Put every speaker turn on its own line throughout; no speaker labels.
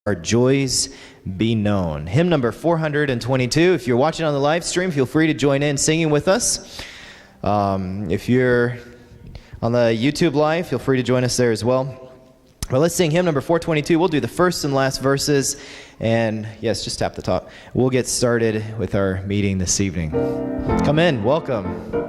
our joys be known. Hymn number 422. If you're watching on the live stream, feel free to join in singing with us. If you're on the YouTube live, feel free to join us there as well. Well, let's sing hymn number 422. We'll do the first and last verses. And yes, just tap the top. We'll get started with our meeting this evening. Come in. Welcome.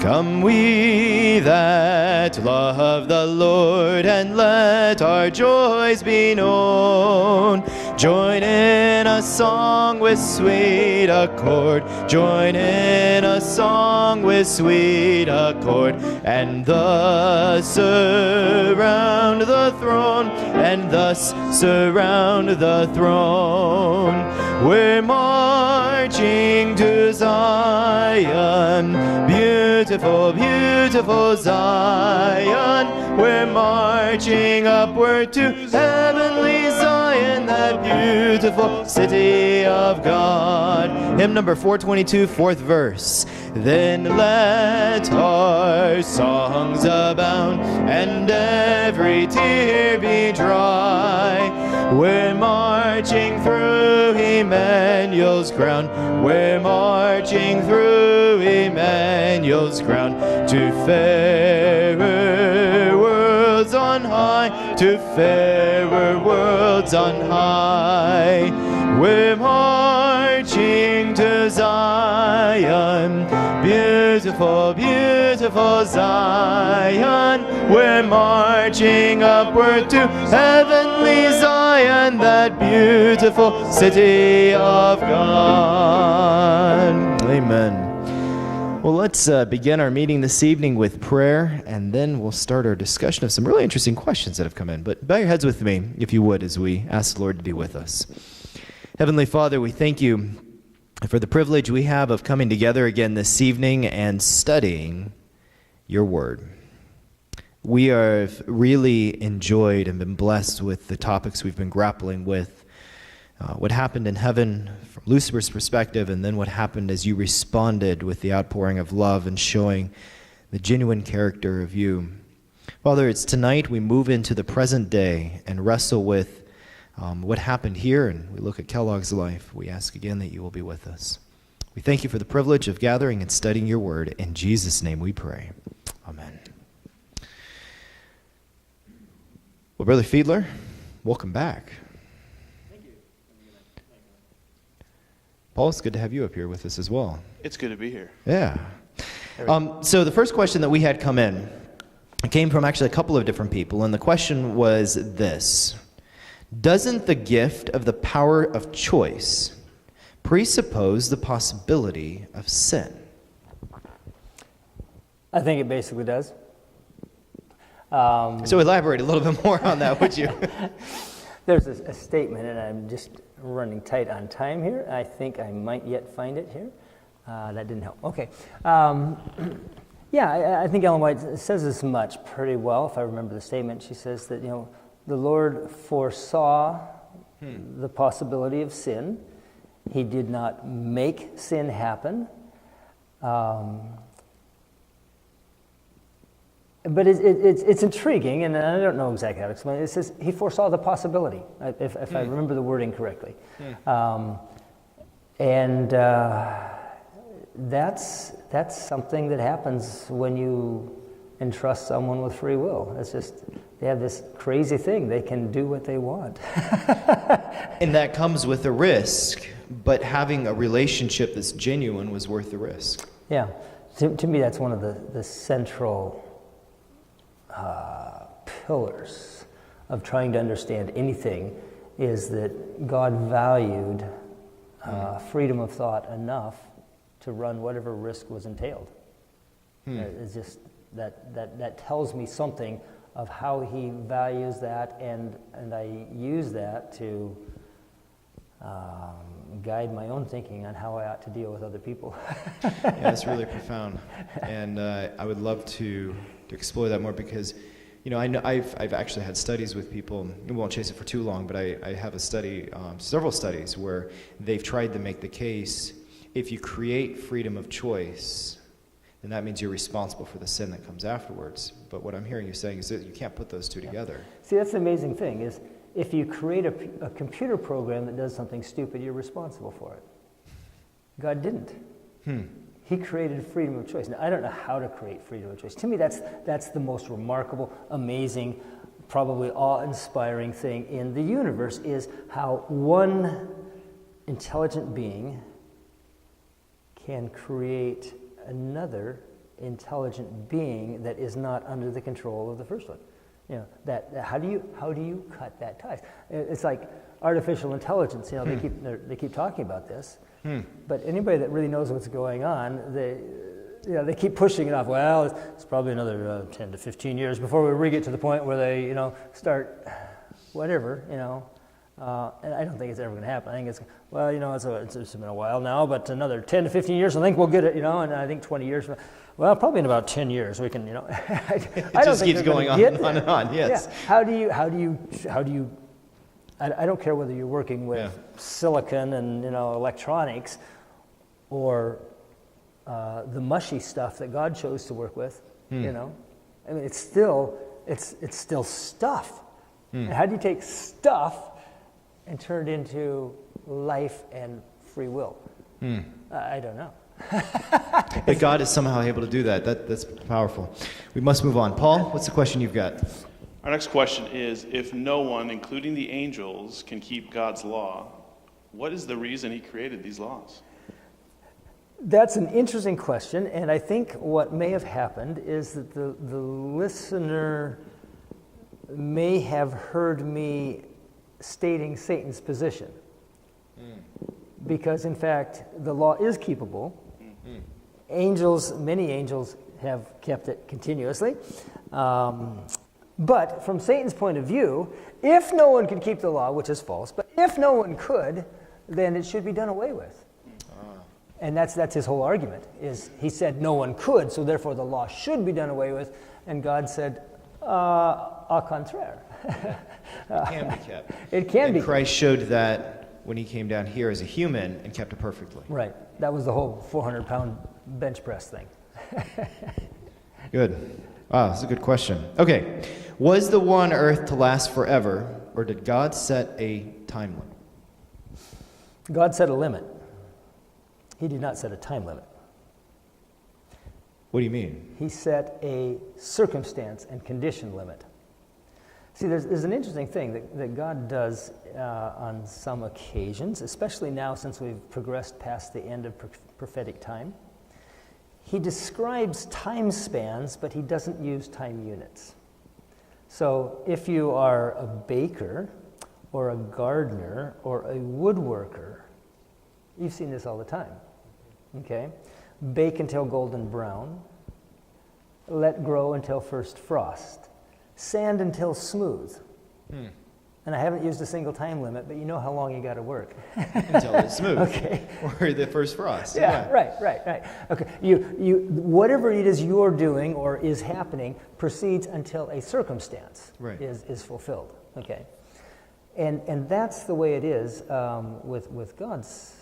Come we that love the Lord, and let our joys be known. Join in a song with sweet accord. Join in a song with sweet accord. And thus surround the throne. And thus surround the throne. We're marching to Zion. Beautiful, beautiful Zion. We're marching upward to heavenly Zion, that beautiful city of God. Hymn number 422, fourth verse. Then let our songs abound, and every tear be dry. We're marching through Emmanuel's ground. We're marching through Emmanuel's ground to fairer worlds on high, to fairer worlds on high. We're marching to Zion, beautiful, beautiful Zion. We're marching upward to heavenly Zion, that beautiful city of God. Amen. Well, let's begin our meeting this evening with prayer, and then we'll start our discussion of some really interesting questions that have come in. But bow your heads with me, if you would, as we ask the Lord to be with us. Heavenly Father, we thank you for the privilege we have of coming together again this evening and studying your word. We have really enjoyed and been blessed with the topics we've been grappling with. What happened in heaven from Lucifer's perspective, and then what happened as you responded with the outpouring of love and showing the genuine character of you. Father, it's tonight we move into the present day and wrestle with what happened here, and we look at Kellogg's life. We ask again that you will be with us. We thank you for the privilege of gathering and studying your word. In Jesus' name we pray. Amen. Well, Brother Fiedler, welcome back. Paul, it's good to have you up here with us as well.
It's good to be here.
Yeah. So the first question that we had come in came from actually a couple of different people, and the question was this: doesn't the gift of the power of choice presuppose the possibility of sin?
I think it basically does.
So elaborate a little bit more on that, would you?
There's a statement, and I'm just running tight on time here. I think I might yet find it here. That didn't help. Okay. I think Ellen White says this much pretty well, if I remember the statement. She says that, the Lord foresaw the possibility of sin. He did not make sin happen. But it's intriguing, and I don't know exactly how to explain it. It says he foresaw the possibility, if I remember the wording correctly. That's something that happens when you entrust someone with free will. It's just, they have this crazy thing. They can do what they want.
And that comes with a risk, but having a relationship that's genuine was worth the risk.
Yeah. To me, that's one of the central pillars of trying to understand anything, is that God valued freedom of thought enough to run whatever risk was entailed. It's just that tells me something of how he values that, and I use that to guide my own thinking on how I ought to deal with other people.
Yeah, that's really profound, and I would love to explore that more, because I know I've actually had studies with people. We won't chase it for too long, but I have a study, several studies where they've tried to make the case: if you create freedom of choice, And that means you're responsible for the sin that comes afterwards. But what I'm hearing you saying is that you can't put those two together.
See, that's the amazing thing, is if you create a computer program that does something stupid, you're responsible for it. God didn't. He created freedom of choice. Now, I don't know how to create freedom of choice. To me, that's the most remarkable, amazing, probably awe-inspiring thing in the universe, is how one intelligent being can create another intelligent being that is not under the control of the first one. How do you cut that ties? It's like artificial intelligence. They keep talking about this, but anybody that really knows what's going on, they keep pushing it off. Well, it's probably another 10 to 15 years before we get to the point where they start whatever. And I don't think it's ever going to happen. I think it's been a while now, but another 10 to 15 years, I think we'll get it, and I think 20 years, well, probably in about 10 years we can,
It just keeps going on and on, yes.
Yeah. How do you, I don't care whether you're working with silicon and, electronics, or the mushy stuff that God chose to work with, I mean, it's still stuff. And how do you take stuff and turn it into life and free will? I don't know.
But God is somehow able to do that. That's powerful. We must move on. Paul, what's the question you've got?
Our next question is, if no one, including the angels, can keep God's law, what is the reason he created these laws?
That's an interesting question, and I think what may have happened is that the listener may have heard me stating Satan's position. Because, in fact, the law is keepable. Many angels have kept it continuously. But from Satan's point of view, if no one could keep the law, which is false, but if no one could, then it should be done away with. And that's his whole argument, is he said no one could, so therefore the law should be done away with. And God said, au contraire.
It can be kept.
It can be.
And Christ showed that when he came down here as a human and kept it perfectly.
Right. That was the whole 400-pound bench press thing.
Good. Wow, that's a good question. Okay. Was the one earth to last forever, or did God set a time limit?
God set a limit. He did not set a time limit.
What do you mean?
He set a circumstance and condition limit. See, there's an interesting thing that God does on some occasions, especially now since we've progressed past the end of prophetic time. He describes time spans, but he doesn't use time units. So if you are a baker or a gardener or a woodworker, you've seen this all the time, okay? Bake until golden brown, let grow until first frost, sand until smooth. And I haven't used a single time limit, but you know how long you got to work.
Until it's smooth.
Okay.
Or the first frost.
Yeah. Right. Okay. You whatever it is you're doing or is happening proceeds until a circumstance is fulfilled. Okay. And that's the way it is with God's.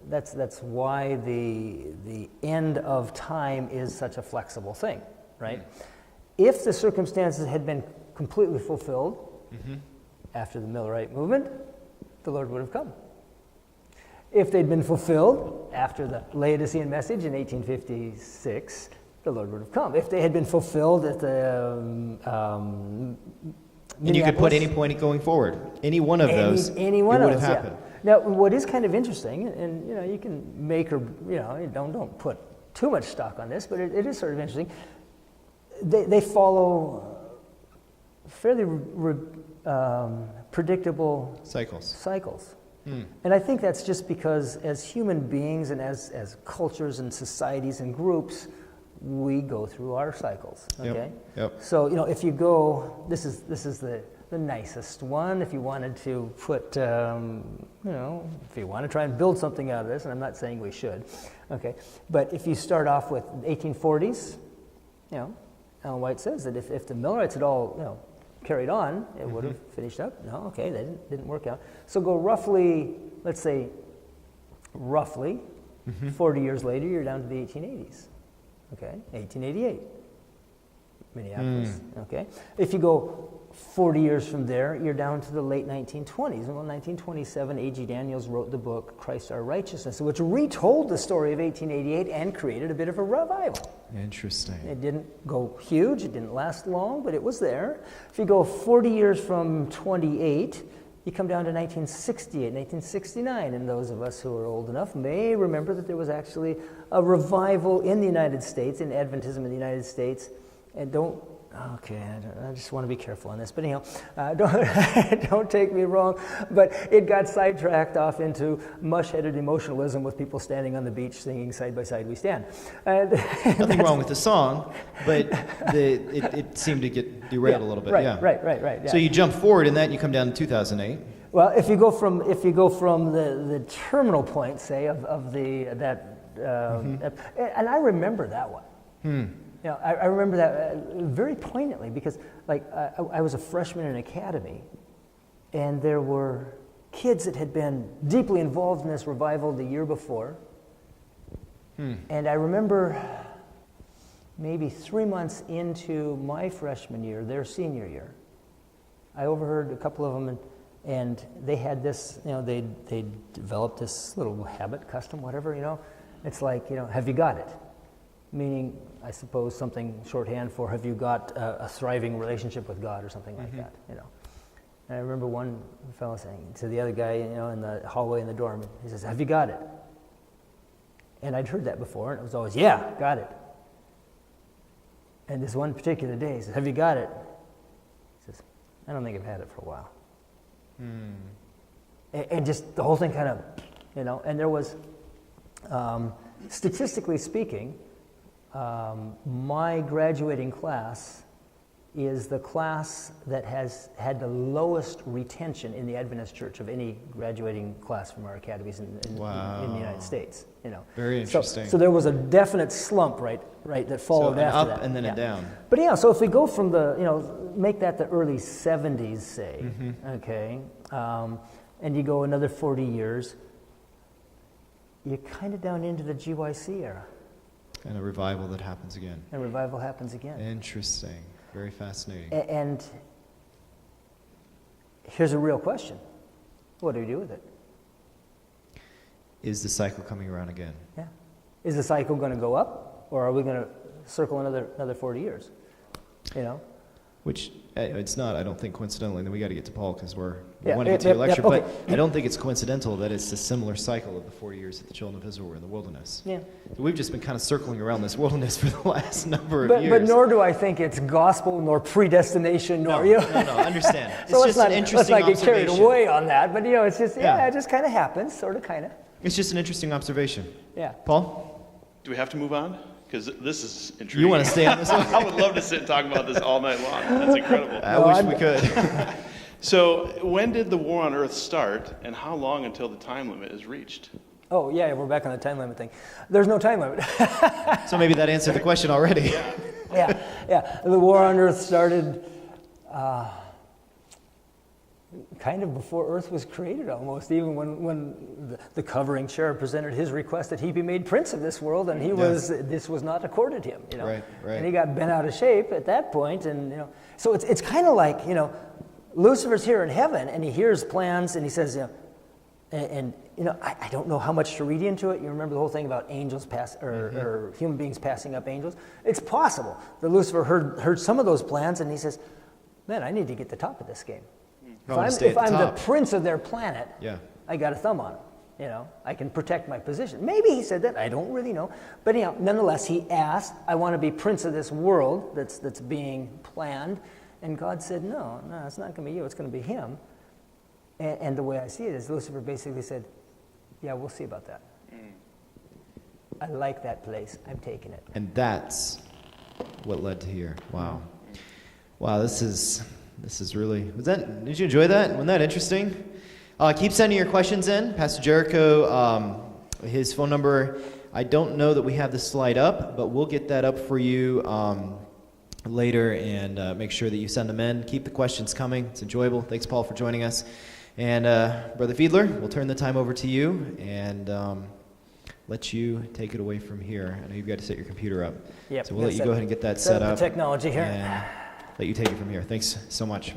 That's why the end of time is such a flexible thing, right? If the circumstances had been completely fulfilled after the Millerite movement, the Lord would have come. If they'd been fulfilled after the Laodicean message in 1856, the Lord would have come. If they had been fulfilled at the
and you could put any point going forward. Any one of those,
any one
it would
of
have
those,
happened.
Yeah. Now, what is kind of interesting, and you can make or don't put too much stock on this, but it is sort of interesting. They follow fairly predictable cycles. And I think that's just because as human beings and as cultures and societies and groups, we go through our cycles. Okay.
Yep.
So if you go, this is the nicest one. If you wanted to put, if you want to try and build something out of this, and I'm not saying we should, okay. But if you start off with 1840s, Ellen White says that if the Millerites had all, carried on, it would have finished up. No, okay, they didn't work out. So go roughly, let's say, 40 years later, you're down to the 1880s. Okay, 1888, Minneapolis. Okay, if you go 40 years from there, you're down to the late 1920s. Well, 1927, A.G. Daniels wrote the book Christ Our Righteousness, which retold the story of 1888 and created a bit of a revival.
Interesting.
It didn't go huge, it didn't last long, but it was there. If you go 40 years from 28, you come down to 1968, 1969, and those of us who are old enough may remember that there was actually a revival in the United States, in Adventism in the United States, and I just want to be careful on this, but anyhow, don't take me wrong, but it got sidetracked off into mush-headed emotionalism with people standing on the beach singing "Side by Side We Stand."
Nothing wrong with the song, but it seemed to get derailed a little bit.
Right,
yeah.
Right. Yeah.
So you jump forward in that, and you come down to 2008.
Well, if you go from the terminal point, say, of and I remember that one. You know, I remember that very poignantly because, like, I was a freshman in academy, and there were kids that had been deeply involved in this revival the year before. And I remember maybe 3 months into my freshman year, their senior year, I overheard a couple of them, and they had this, you know, they developed this little habit, custom, whatever, you know. It's like, you know, have you got it? Meaning, I suppose, something shorthand for have you got a thriving relationship with God or something like that, you know. And I remember one fellow saying to the other guy, you know, in the hallway in the dorm, he says, have you got it? And I'd heard that before, and it was always, yeah, got it. And this one particular day, he says, have you got it? He says, I don't think I've had it for a while. And just the whole thing kind of, you know, and there was, statistically speaking, my graduating class is the class that has had the lowest retention in the Adventist Church of any graduating class from our academies in the United States. You know,
very interesting.
So there was a definite slump, right, that followed after that.
Up and then a down.
But yeah, so if we go from the, you know, make that the early 70s, say, okay, and you go another 40 years, you're kind of down into the GYC era.
And a revival that happens again.
And revival happens again.
Interesting. Very fascinating.
And here's a real question. What do we do with it?
Is the cycle coming around again?
Yeah. Is the cycle going to go up, or are we going to circle another 40 years? You know?
Which, it's not, I don't think, coincidentally, and then we got to get to Paul because we
Yeah,
want to get to your lecture,
okay.
But I don't think it's coincidental that it's a similar cycle of the 40 years that the children of Israel were in the wilderness.
Yeah.
So we've just been kind of circling around this wilderness for the last number of years.
But nor do I think it's gospel, nor predestination, nor, you know.
No, understand. It's
So
just an interesting
let's not get carried
observation.
away on that, but, you know, it's just,
Yeah.
it just kind of happens, sort of, kind of.
It's just an interesting observation.
Yeah.
Paul?
Do we have to move on? Because this is intriguing.
You want to stay on this one?
I would love to sit and talk about this all night long. That's incredible.
I wish we could.
So, when did the war on Earth start, and how long until the time limit is reached?
Oh, yeah, we're back on the time limit thing. There's no time limit.
So maybe that answered the question already.
Yeah. The war on Earth started kind of before Earth was created, almost. Even when the covering cherub presented his request that he be made prince of this world, and this was not accorded him. You know,
Right.
And he got bent out of shape at that point, and you know, so it's kind of like, you know, Lucifer's here in heaven, and he hears plans, and he says, you know, and you know, I don't know how much to read into it. You remember the whole thing about angels or human beings passing up angels? It's possible that Lucifer heard some of those plans, and he says, man, I need to get the top of this game. If I'm the prince of their planet, I got a thumb on him. You know, I can protect my position. Maybe he said that. I don't really know. But you know, nonetheless, he asked, I want to be prince of this world that's being planned. And God said, no, it's not going to be you. It's going to be him. And the way I see it is Lucifer basically said, yeah, we'll see about that. I like that place. I'm taking it.
And that's what led to here. Wow. Wow, this is really, did you enjoy that? Wasn't that interesting? Keep sending your questions in. Pastor Jericho, his phone number, I don't know that we have the slide up, but we'll get that up for you later, and make sure that you send them in. Keep the questions coming. It's enjoyable. Thanks, Paul, for joining us. And Brother Fiedler, we'll turn the time over to you, and let you take it away from here. I know you've got to set your computer up.
Yep,
So we'll let you go ahead and get that set up.
The technology here.
And let you take it from here. Thanks so much.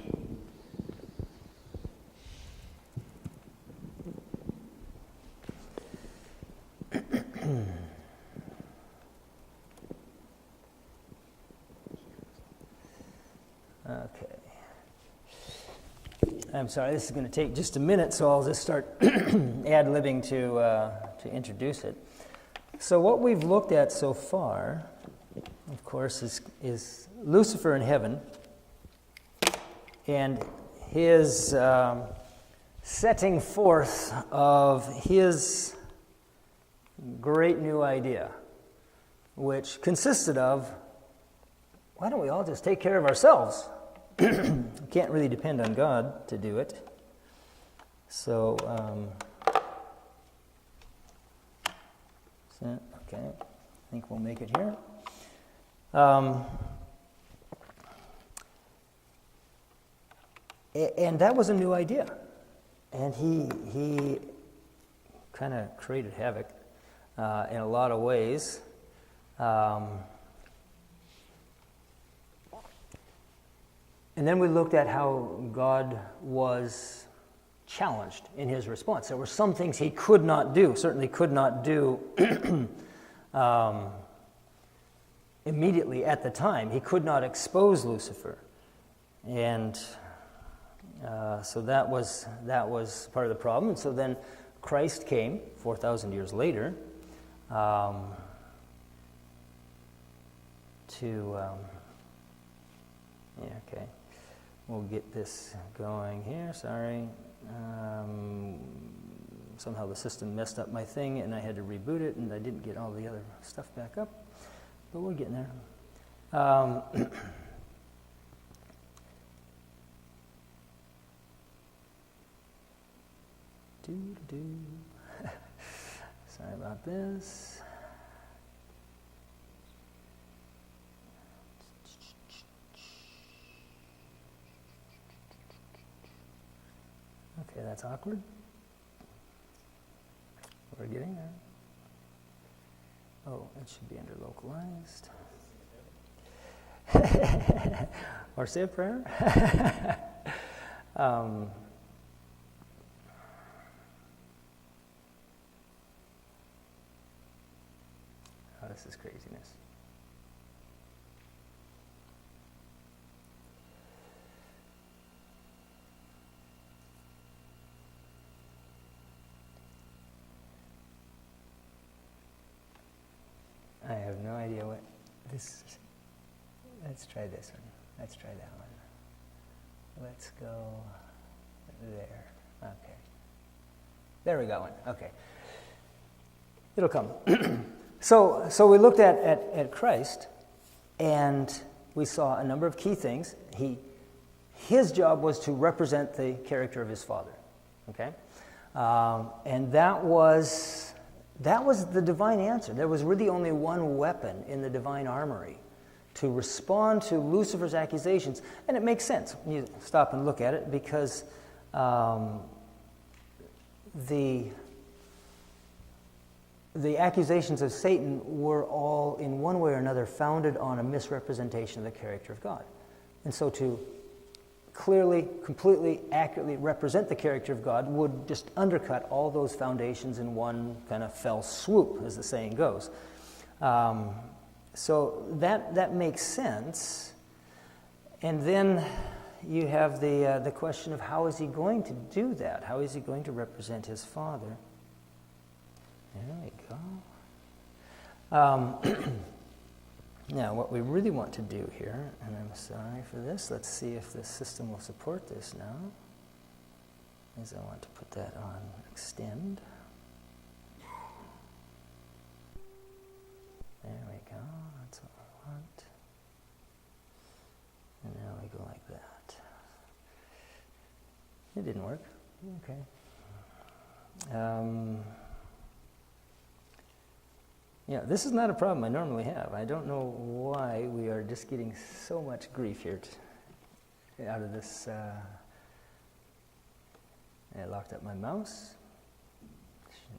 Okay. I'm sorry, this is going to take just a minute, so I'll just start ad-libbing to introduce it. So what we've looked at so far, of course, is Lucifer in heaven and his setting forth of his great new idea, which consisted of, why don't we all just take care of ourselves? Can't really depend on God to do it. So, okay, I think we'll make it here. And that was a new idea. And he kind of created havoc in a lot of ways. And then we looked at how God was challenged in his response. There were some things he could not do, certainly could not do immediately at the time. He could not expose Lucifer. And so that was part of the problem. And so then Christ came 4,000 years later okay. We'll get this going here. Sorry. Somehow the system messed up my thing, and I had to reboot it, and I didn't get all the other stuff back up. But we're getting there. Sorry about this. Okay, that's awkward. We're getting there. Oh, it should be under localized. Or say a prayer. Oh, this is craziness. I have no idea what this is. Let's try this one. Let's try that one. Let's go there. Okay. There we got one. Okay. It'll come. So we looked at Christ, and we saw a number of key things. His job was to represent the character of his Father. Okay? And that was the divine answer. There was really only one weapon in the divine armory to respond to Lucifer's accusations. And it makes sense when you stop and look at it, because the accusations of Satan were all, in one way or another, founded on a misrepresentation of the character of God. And so to clearly, completely, accurately represent the character of God would just undercut all those foundations in one kind of fell swoop, as the saying goes. So that makes sense. And then you have the question of how is he going to do that? How is he going to represent his Father? There we go. Now, what we really want to do here, and I'm sorry for this, let's see if the system will support this now, is I want to put that on extend. There we go, that's what we want. And now we go like that. It didn't work. Okay. Yeah, this is not a problem I normally have. I don't know why we are just getting so much grief here out of this. I locked up my mouse.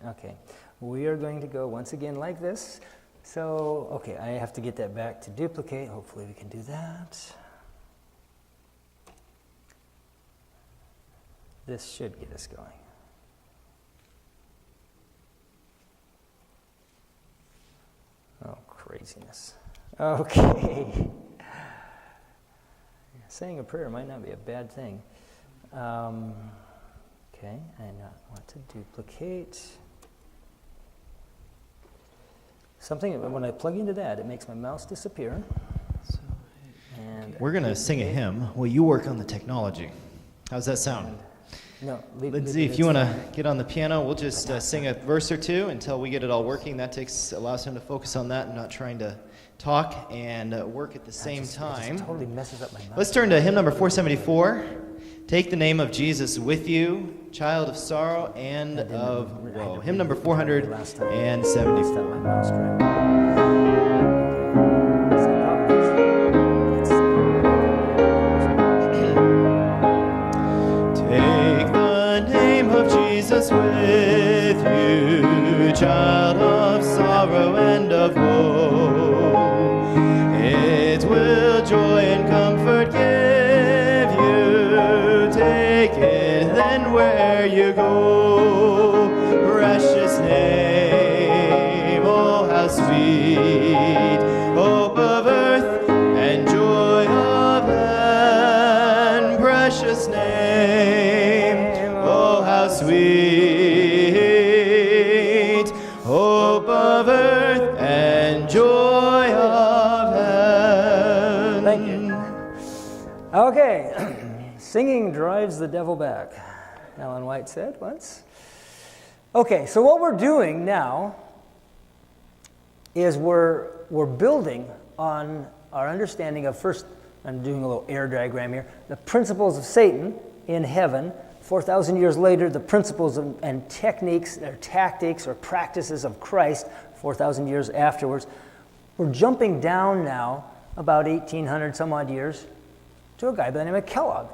Okay. We are going to go once again like this. So, okay, I have to get that back to duplicate. Hopefully we can do that. This should get us going. Oh, craziness. Okay. Saying a prayer might not be a bad thing. Okay, I want to duplicate. Something, when I plug into that, it makes my mouse disappear. And
We're going to sing a hymn. Will you work on the technology? How's that sound?
No,
Lindsay, if you want to get on the piano, we'll just sing a verse or two until we get it all working. That allows him to focus on that and not trying to talk and work at the same time.
It just totally messes up my mouth.
Let's turn to hymn number 474. Take the name of Jesus with you, child of sorrow and of woe. Hymn number 474. Jesus with you, child of sorrow and of woe. It will joy and comfort give you. Take it then where you go. Precious name, oh how sweet, hope of earth and joy of heaven. Precious name, oh how sweet, hope of earth and joy of heaven.
Thank you. Okay, singing drives the devil back, Ellen White said once. Okay, so what we're doing now is we're building on our understanding of, first, I'm doing a little air diagram here, the principles of Satan in heaven. 4,000 years later, the principles and techniques, or tactics, or practices of Christ, 4,000 years afterwards. We're jumping down now, about 1,800 some odd years, to a guy by the name of Kellogg.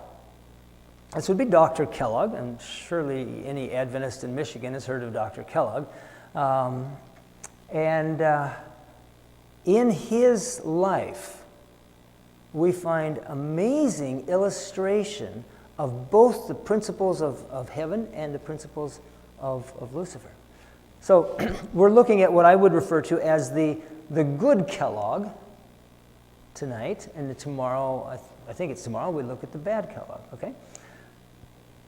This would be Dr. Kellogg, and surely any Adventist in Michigan has heard of Dr. Kellogg. In his life, we find amazing illustration of both the principles of heaven and the principles of Lucifer. So we're looking at what I would refer to as the good Kellogg tonight, and tomorrow, I think it's tomorrow, we look at the bad Kellogg, okay?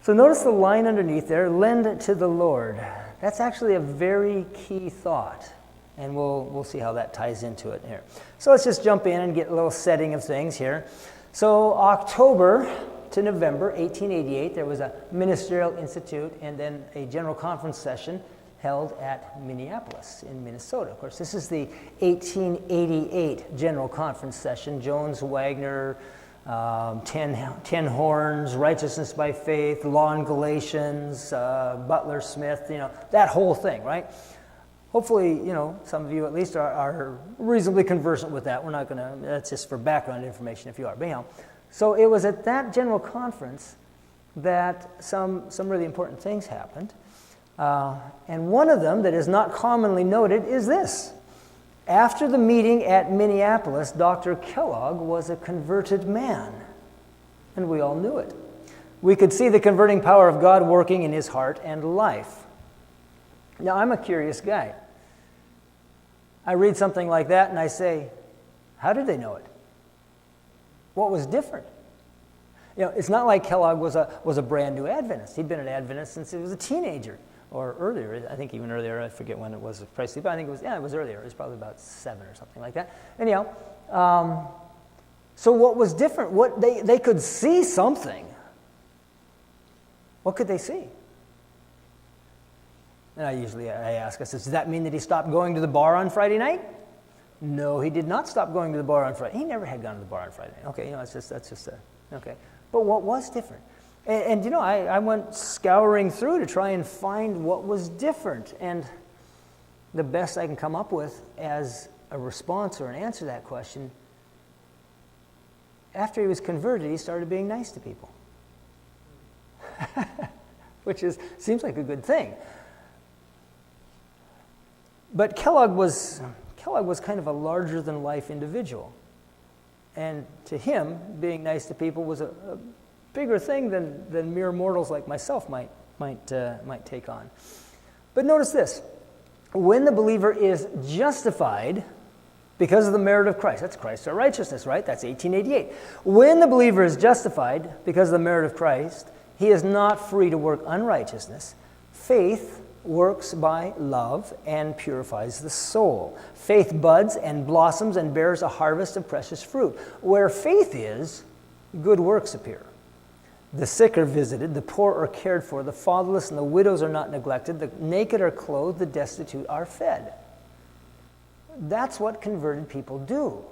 So notice the line underneath there, lend to the Lord. That's actually a very key thought, and we'll see how that ties into it here. So let's just jump in and get a little setting of things here. So October to November 1888, there was a ministerial institute and then a general conference session held at Minneapolis in Minnesota. Of course, this is the 1888 general conference session. Jones, Wagner, 10 Horns, Righteousness by Faith, Law and Galatians, Butler, Smith, that whole thing, right? Hopefully, some of you at least are reasonably conversant with that. We're not going to, that's just for background information if you are. But anyhow, so it was at that general conference that some really important things happened. And one of them that is not commonly noted is this. After the meeting at Minneapolis, Dr. Kellogg was a converted man, and we all knew it. We could see the converting power of God working in his heart and life. Now, I'm a curious guy. I read something like that and I say, how did they know it? What was different? It's not like Kellogg was a brand new Adventist. He'd been an Adventist since he was a teenager. Or earlier, I think even earlier, I forget when it was precisely, but I think it was earlier. It was probably about 7 or something like that. Anyhow, so what was different? What they could see something. What could they see? And I ask us, does that mean that he stopped going to the bar on Friday night? No, he did not stop going to the bar on Friday. He never had gone to the bar on Friday night. Okay, okay. But what was different? And I went scouring through to try and find what was different. And the best I can come up with as a response or an answer to that question, after he was converted, he started being nice to people. Which seems like a good thing. But Kellogg was kind of a larger-than-life individual. And to him, being nice to people was a bigger thing than mere mortals like myself might take on. But notice this. When the believer is justified because of the merit of Christ, that's Christ our righteousness, right? That's 1888. When the believer is justified because of the merit of Christ, he is not free to work unrighteousness. Faith works by love and purifies the soul. Faith buds and blossoms and bears a harvest of precious fruit. Where faith is, good works appear. The sick are visited, the poor are cared for, the fatherless and the widows are not neglected, the naked are clothed, the destitute are fed. That's what converted people do.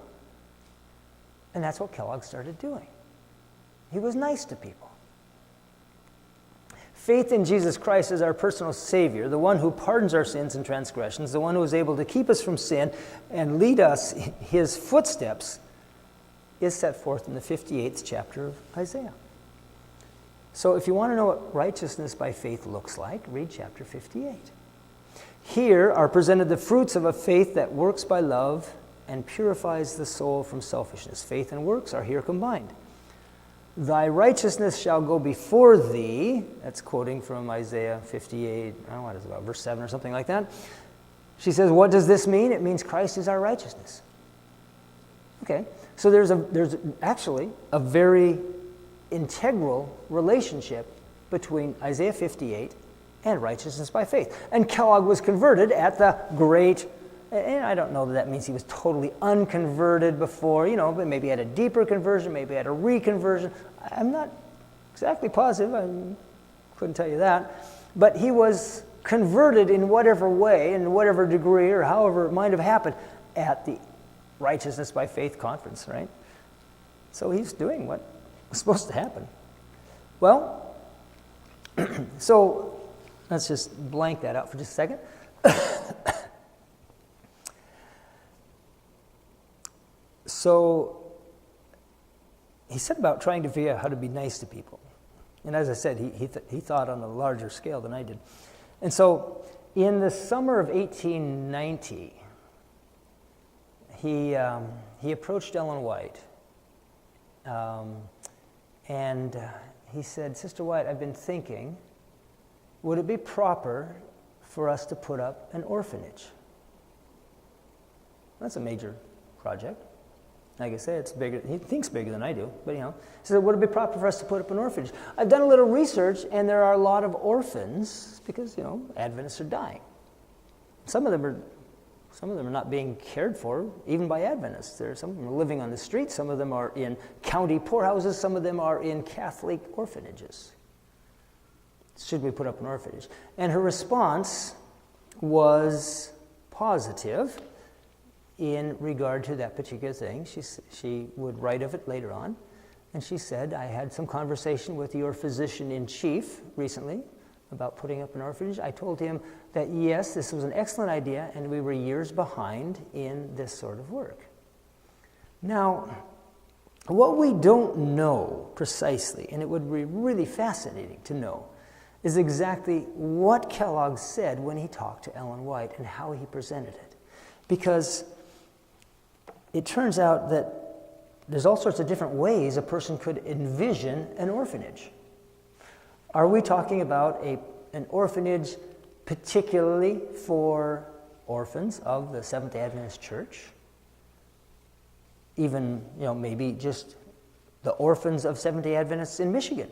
And that's what Kellogg started doing. He was nice to people. Faith in Jesus Christ as our personal Savior, the one who pardons our sins and transgressions, the one who is able to keep us from sin and lead us in his footsteps, is set forth in the 58th chapter of Isaiah. So if you want to know what righteousness by faith looks like, read chapter 58. Here are presented the fruits of a faith that works by love and purifies the soul from selfishness. Faith and works are here combined. Thy righteousness shall go before thee. That's quoting from Isaiah 58, I don't know what is it about, verse 7 or something like that. She says, what does this mean? It means Christ is our righteousness. Okay, so there's actually a very integral relationship between Isaiah 58 and righteousness by faith. And Kellogg was converted at the great, and I don't know that means he was totally unconverted before, but maybe he had a deeper conversion, maybe he had a reconversion. I'm not exactly positive, I couldn't tell you that. But he was converted in whatever way, in whatever degree, or however it might have happened at the Righteousness by Faith conference, right? So he's doing what was supposed to happen. Well, so let's just blank that out for just a second. So he set about trying to figure out how to be nice to people. And as I said, he thought on a larger scale than I did. And so in the summer of 1890, he approached Ellen White. And he said, Sister White, I've been thinking, would it be proper for us to put up an orphanage? That's a major project. Like I say, it's bigger. He thinks bigger than I do, but he said, would it be proper for us to put up an orphanage? I've done a little research, and there are a lot of orphans because, Adventists are dying. Some of them are not being cared for, even by Adventists. Some of them are living on the streets. Some of them are in county poorhouses. Some of them are in Catholic orphanages. Should we put up an orphanage? And her response was positive in regard to that particular thing. She would write of it later on. And she said, I had some conversation with your physician-in-chief recently about putting up an orphanage. I told him that, yes, this was an excellent idea, and we were years behind in this sort of work. Now, what we don't know precisely, and it would be really fascinating to know, is exactly what Kellogg said when he talked to Ellen White and how he presented it. Because it turns out that there's all sorts of different ways a person could envision an orphanage. Are we talking about an orphanage particularly for orphans of the Seventh-day Adventist Church? Even, maybe just the orphans of Seventh-day Adventists in Michigan.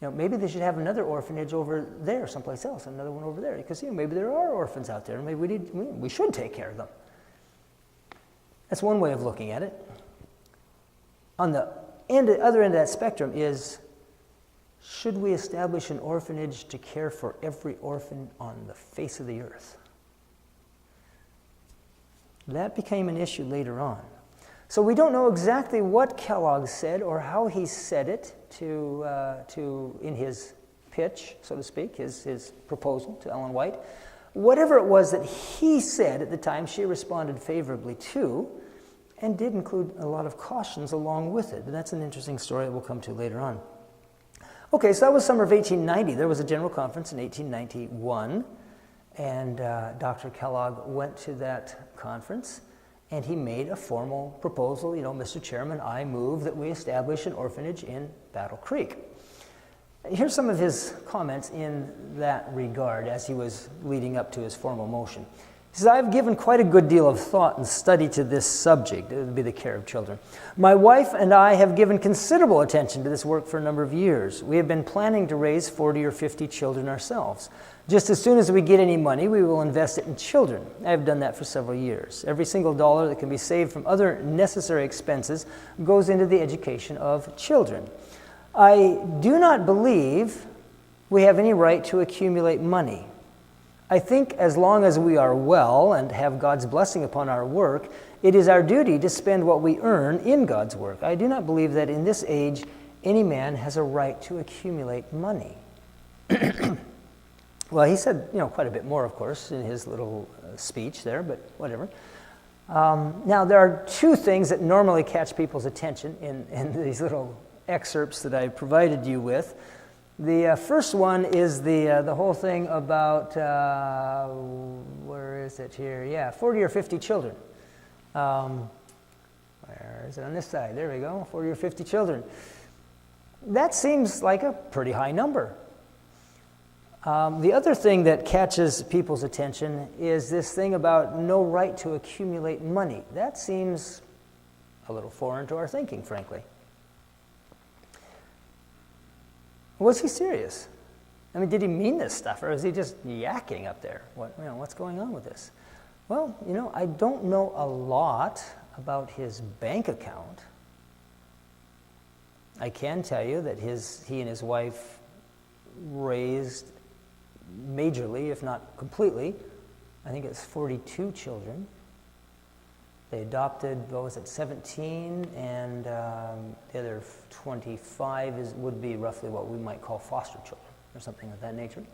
Maybe they should have another orphanage over there, someplace else, another one over there, because maybe there are orphans out there, and maybe we should take care of them. That's one way of looking at it. On the other end of that spectrum is, should we establish an orphanage to care for every orphan on the face of the earth? That became an issue later on. So we don't know exactly what Kellogg said or how he said it in his pitch, so to speak, his proposal to Ellen White. Whatever it was that he said at the time, she responded favorably to, and did include a lot of cautions along with it. And that's an interesting story that we'll come to later on. Okay, so that was summer of 1890. There was a general conference in 1891, And Dr. Kellogg went to that conference, and he made a formal proposal. Mr. Chairman, I move that we establish an orphanage in Battle Creek. Here's some of his comments in that regard as he was leading up to his formal motion. He says, I've given quite a good deal of thought and study to this subject. It would be the care of children. My wife and I have given considerable attention to this work for a number of years. We have been planning to raise 40 or 50 children ourselves. Just as soon as we get any money, we will invest it in children. I have done that for several years. Every single dollar that can be saved from other necessary expenses goes into the education of children. I do not believe we have any right to accumulate money. I think as long as we are well and have God's blessing upon our work, it is our duty to spend what we earn in God's work. I do not believe that in this age any man has a right to accumulate money. Well, he said, quite a bit more, of course, in his little speech there, but whatever. Now, there are two things that normally catch people's attention in these little excerpts that I provided you with. The first one is the whole thing about, where is it here? Yeah, 40 or 50 children. Where is it on this side? There we go, 40 or 50 children. That seems like a pretty high number. The other thing that catches people's attention is this thing about no right to accumulate money. That seems a little foreign to our thinking, frankly. Was he serious? I mean, did he mean this stuff, or is he just yakking up there? What's going on with this? Well, I don't know a lot about his bank account. I can tell you that he and his wife raised majorly, if not completely, I think it's 42 children. They adopted, 17, and the other 25 would be roughly what we might call foster children, or something of that nature.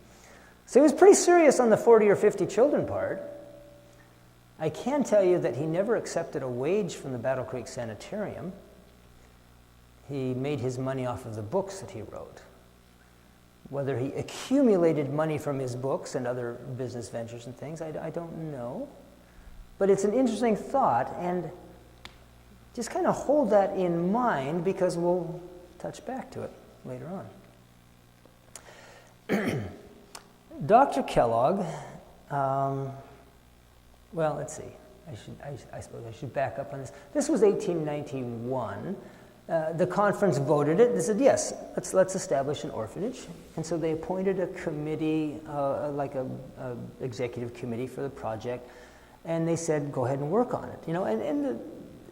So he was pretty serious on the 40 or 50 children part. I can tell you that he never accepted a wage from the Battle Creek Sanitarium. He made his money off of the books that he wrote. Whether he accumulated money from his books and other business ventures and things, I don't know. But it's an interesting thought, and just kind of hold that in mind because we'll touch back to it later on. Dr. Kellogg, well, let's see. I suppose I should back up on this. This was 1891. The conference voted it. They said, yes, let's establish an orphanage. And so they appointed a committee, like a executive committee for the project. And they said, go ahead and work on it.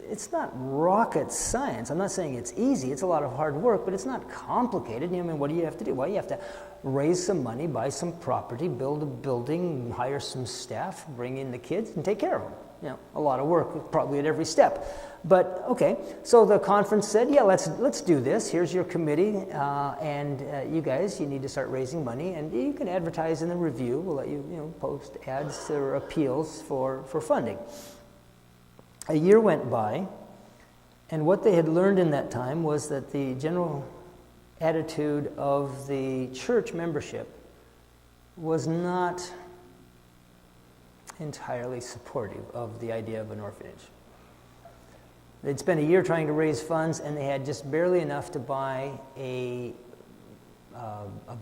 It's not rocket science. I'm not saying it's easy. It's a lot of hard work, but it's not complicated. What do you have to do? Well, you have to raise some money, buy some property, build a building, hire some staff, bring in the kids, and take care of them. A lot of work probably at every step. But, okay, so the conference said, yeah, let's do this. Here's your committee, and you guys, you need to start raising money, and you can advertise in the review. We'll let you, post ads or appeals for funding. A year went by, and what they had learned in that time was that the general attitude of the church membership was not entirely supportive of the idea of an orphanage. They'd spent a year trying to raise funds, and they had just barely enough to buy a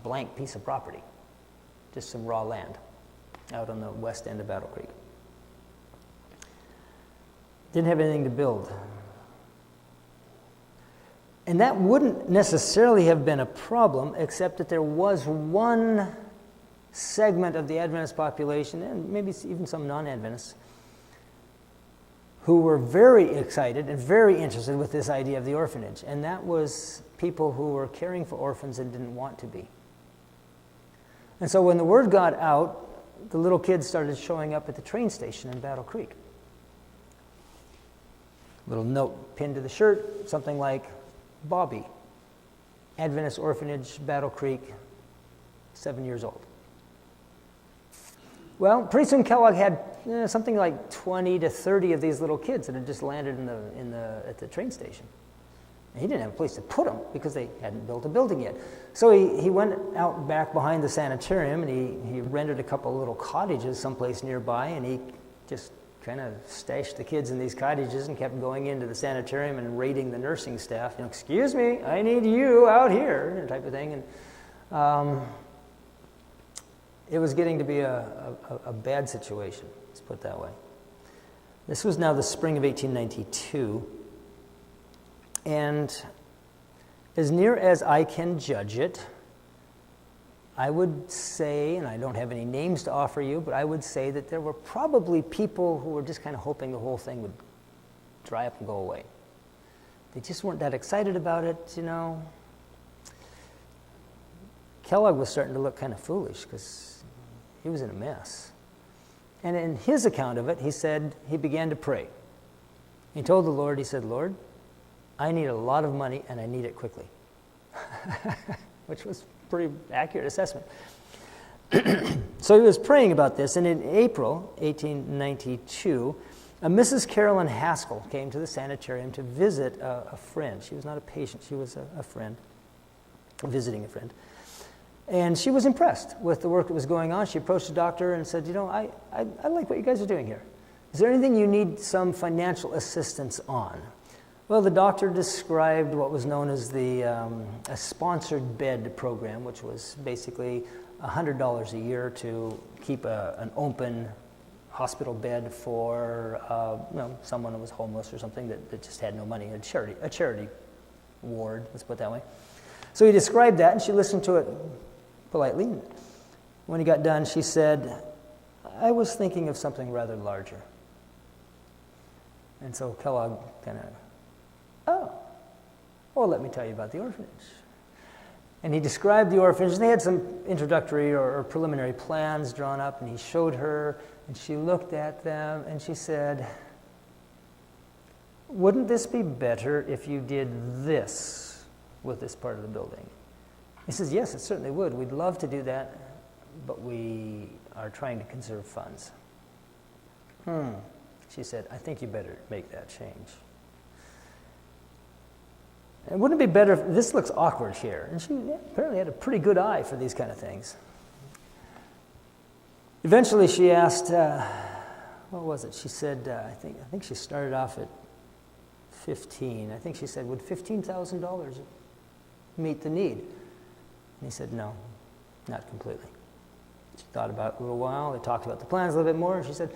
blank piece of property, just some raw land out on the west end of Battle Creek. Didn't have anything to build. And that wouldn't necessarily have been a problem, except that there was one segment of the Adventist population, and maybe even some non-Adventists, who were very excited and very interested with this idea of the orphanage. And that was people who were caring for orphans and didn't want to be. And so when the word got out, the little kids started showing up at the train station in Battle Creek. Little note pinned to the shirt, something like, Bobby, Adventist Orphanage, Battle Creek, 7 years old. Well, pretty soon Kellogg had something like 20 to 30 of these little kids that had just landed at the train station. And he didn't have a place to put them because they hadn't built a building yet. So he went out back behind the sanitarium, and he rented a couple of little cottages someplace nearby, and he just kind of stashed the kids in these cottages and kept going into the sanitarium and raiding the nursing staff. Excuse me, I need you out here, type of thing. And it was getting to be a bad situation, let's put it that way. This was now the spring of 1892, and as near as I can judge it, I would say, and I don't have any names to offer you, but I would say that there were probably people who were just kind of hoping the whole thing would dry up and go away. They just weren't that excited about it, Kellogg was starting to look kind of foolish because he was in a mess. And in his account of it, he said he began to pray. He told the Lord, he said, Lord, I need a lot of money and I need it quickly, which was a pretty accurate assessment. So he was praying about this, and in April 1892, a Mrs. Carolyn Haskell came to the sanitarium to visit a friend. She was not a patient, she was a friend, visiting a friend. And she was impressed with the work that was going on. She approached the doctor and said, I like what you guys are doing here. Is there anything you need some financial assistance on? Well, the doctor described what was known as a sponsored bed program, which was basically $100 a year to keep an open hospital bed for someone who was homeless or something that just had no money, a charity ward, let's put it that way. So he described that, and she listened to it politely. When he got done, she said, I was thinking of something rather larger. And so Kellogg kind of, let me tell you about the orphanage. And he described the orphanage. They had some introductory or preliminary plans drawn up, and he showed her, and she looked at them, and she said, wouldn't this be better if you did this with this part of the building? He says, yes, it certainly would. We'd love to do that, but we are trying to conserve funds. She said, I think you better make that change. And wouldn't it be better if this looks awkward here? And she apparently had a pretty good eye for these kind of things. Eventually she asked, what was it? She said, I think she started off at 15. I think she said, would $15,000 meet the need? And he said, no, not completely. She thought about it a little while. They talked about the plans a little bit more. And she said,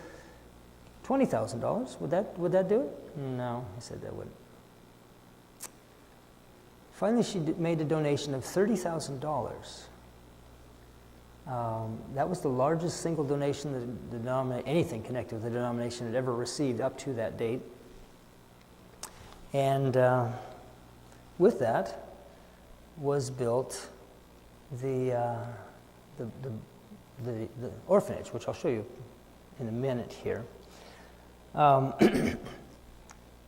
$20,000, would that do it? No, he said that wouldn't. Finally, she made a donation of $30,000. That was the largest single donation that anything connected with the denomination had ever received up to that date. And with that was built the orphanage, which I'll show you in a minute here.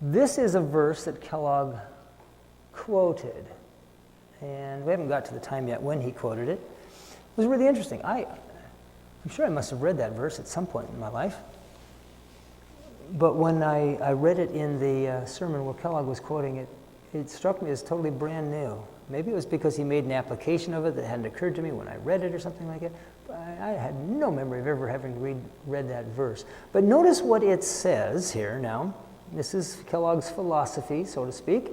This is a verse that Kellogg quoted, and we haven't got to the time yet when he quoted it. It was really interesting. I'm sure I must have read that verse at some point in my life, but when I read it in the sermon where Kellogg was quoting it, it struck me as totally brand new. Maybe it was because he made an application of it that hadn't occurred to me when I read it or something like it. But I had no memory of ever having read that verse. But notice what it says here now. This is Kellogg's philosophy, so to speak.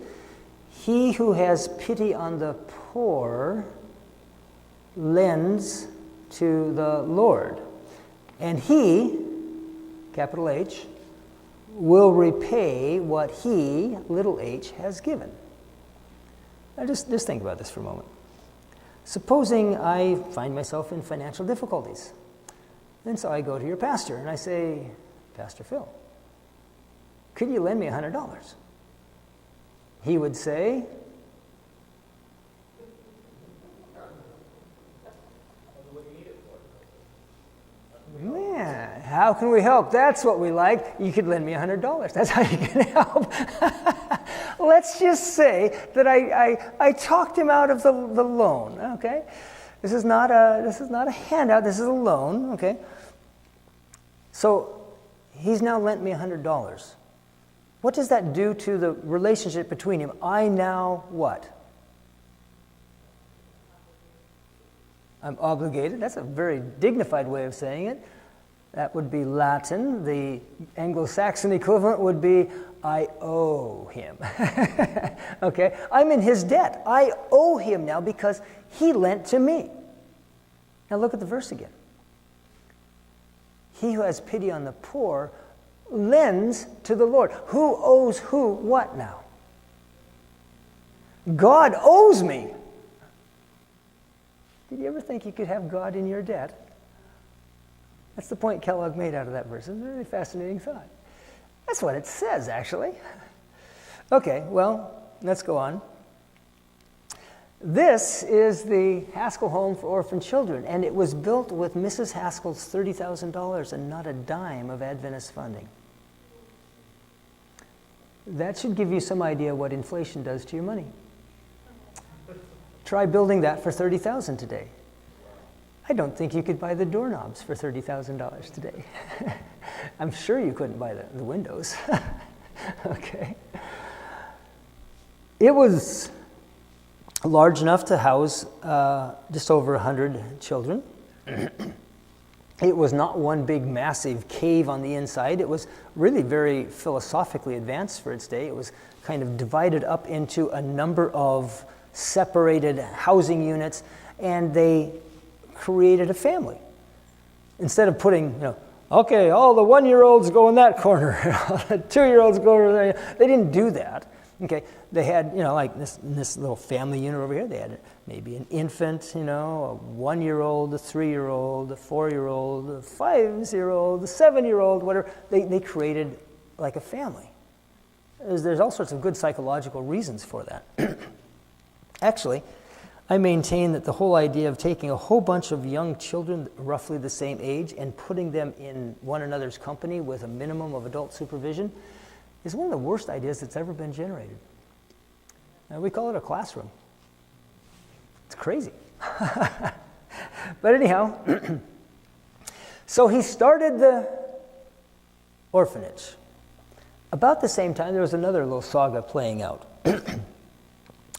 He who has pity on the poor lends to the Lord, and he, capital H, will repay what he, little h, has given. Now just think about this for a moment. Supposing I find myself in financial difficulties, and so I go to your pastor and I say, Pastor Phil, could you lend me $100? He would say, man, how can we help? That's what we like. You could lend me $100. That's how you can help. Let's just say that I talked him out of the loan. Okay, this is not a handout. This is a loan. Okay, so he's now lent me $100. What does that do to the relationship between him? I now what? I'm obligated. That's a very dignified way of saying it. That would be Latin. The Anglo-Saxon equivalent would be, I owe him. Okay? I'm in his debt. I owe him now because he lent to me. Now look at the verse again. He who has pity on the poor lends to the Lord. Who owes who what now? God owes me. Did you ever think you could have God in your debt? That's the point Kellogg made out of that verse. It's a really fascinating thought. That's what it says, actually. Okay, well, let's go on. This is the Haskell Home for Orphan Children, and it was built with Mrs. Haskell's $30,000 and not a dime of Adventist funding. That should give you some idea what inflation does to your money. Try building that for $30,000 today. I don't think you could buy the doorknobs for $30,000 today. I'm sure you couldn't buy the windows. Okay. It was large enough to house just over 100 children. It was not one big massive cave on the inside. It was really very philosophically advanced for its day. It was kind of divided up into a number of separated housing units, and they created a family. Instead of putting, okay, all the 1-year-olds go in that corner, all the 2-year-olds go over there. They didn't do that. Okay, they had, like this little family unit over here, they had maybe an infant, a 1-year-old, a 3-year-old, a 4-year-old, a 5-year-old, a 7-year-old, whatever. They created like a family. There's all sorts of good psychological reasons for that. Actually, I maintain that the whole idea of taking a whole bunch of young children roughly the same age and putting them in one another's company with a minimum of adult supervision is one of the worst ideas that's ever been generated. And we call it a classroom. It's crazy. But anyhow, so he started the orphanage. About the same time, there was another little saga playing out.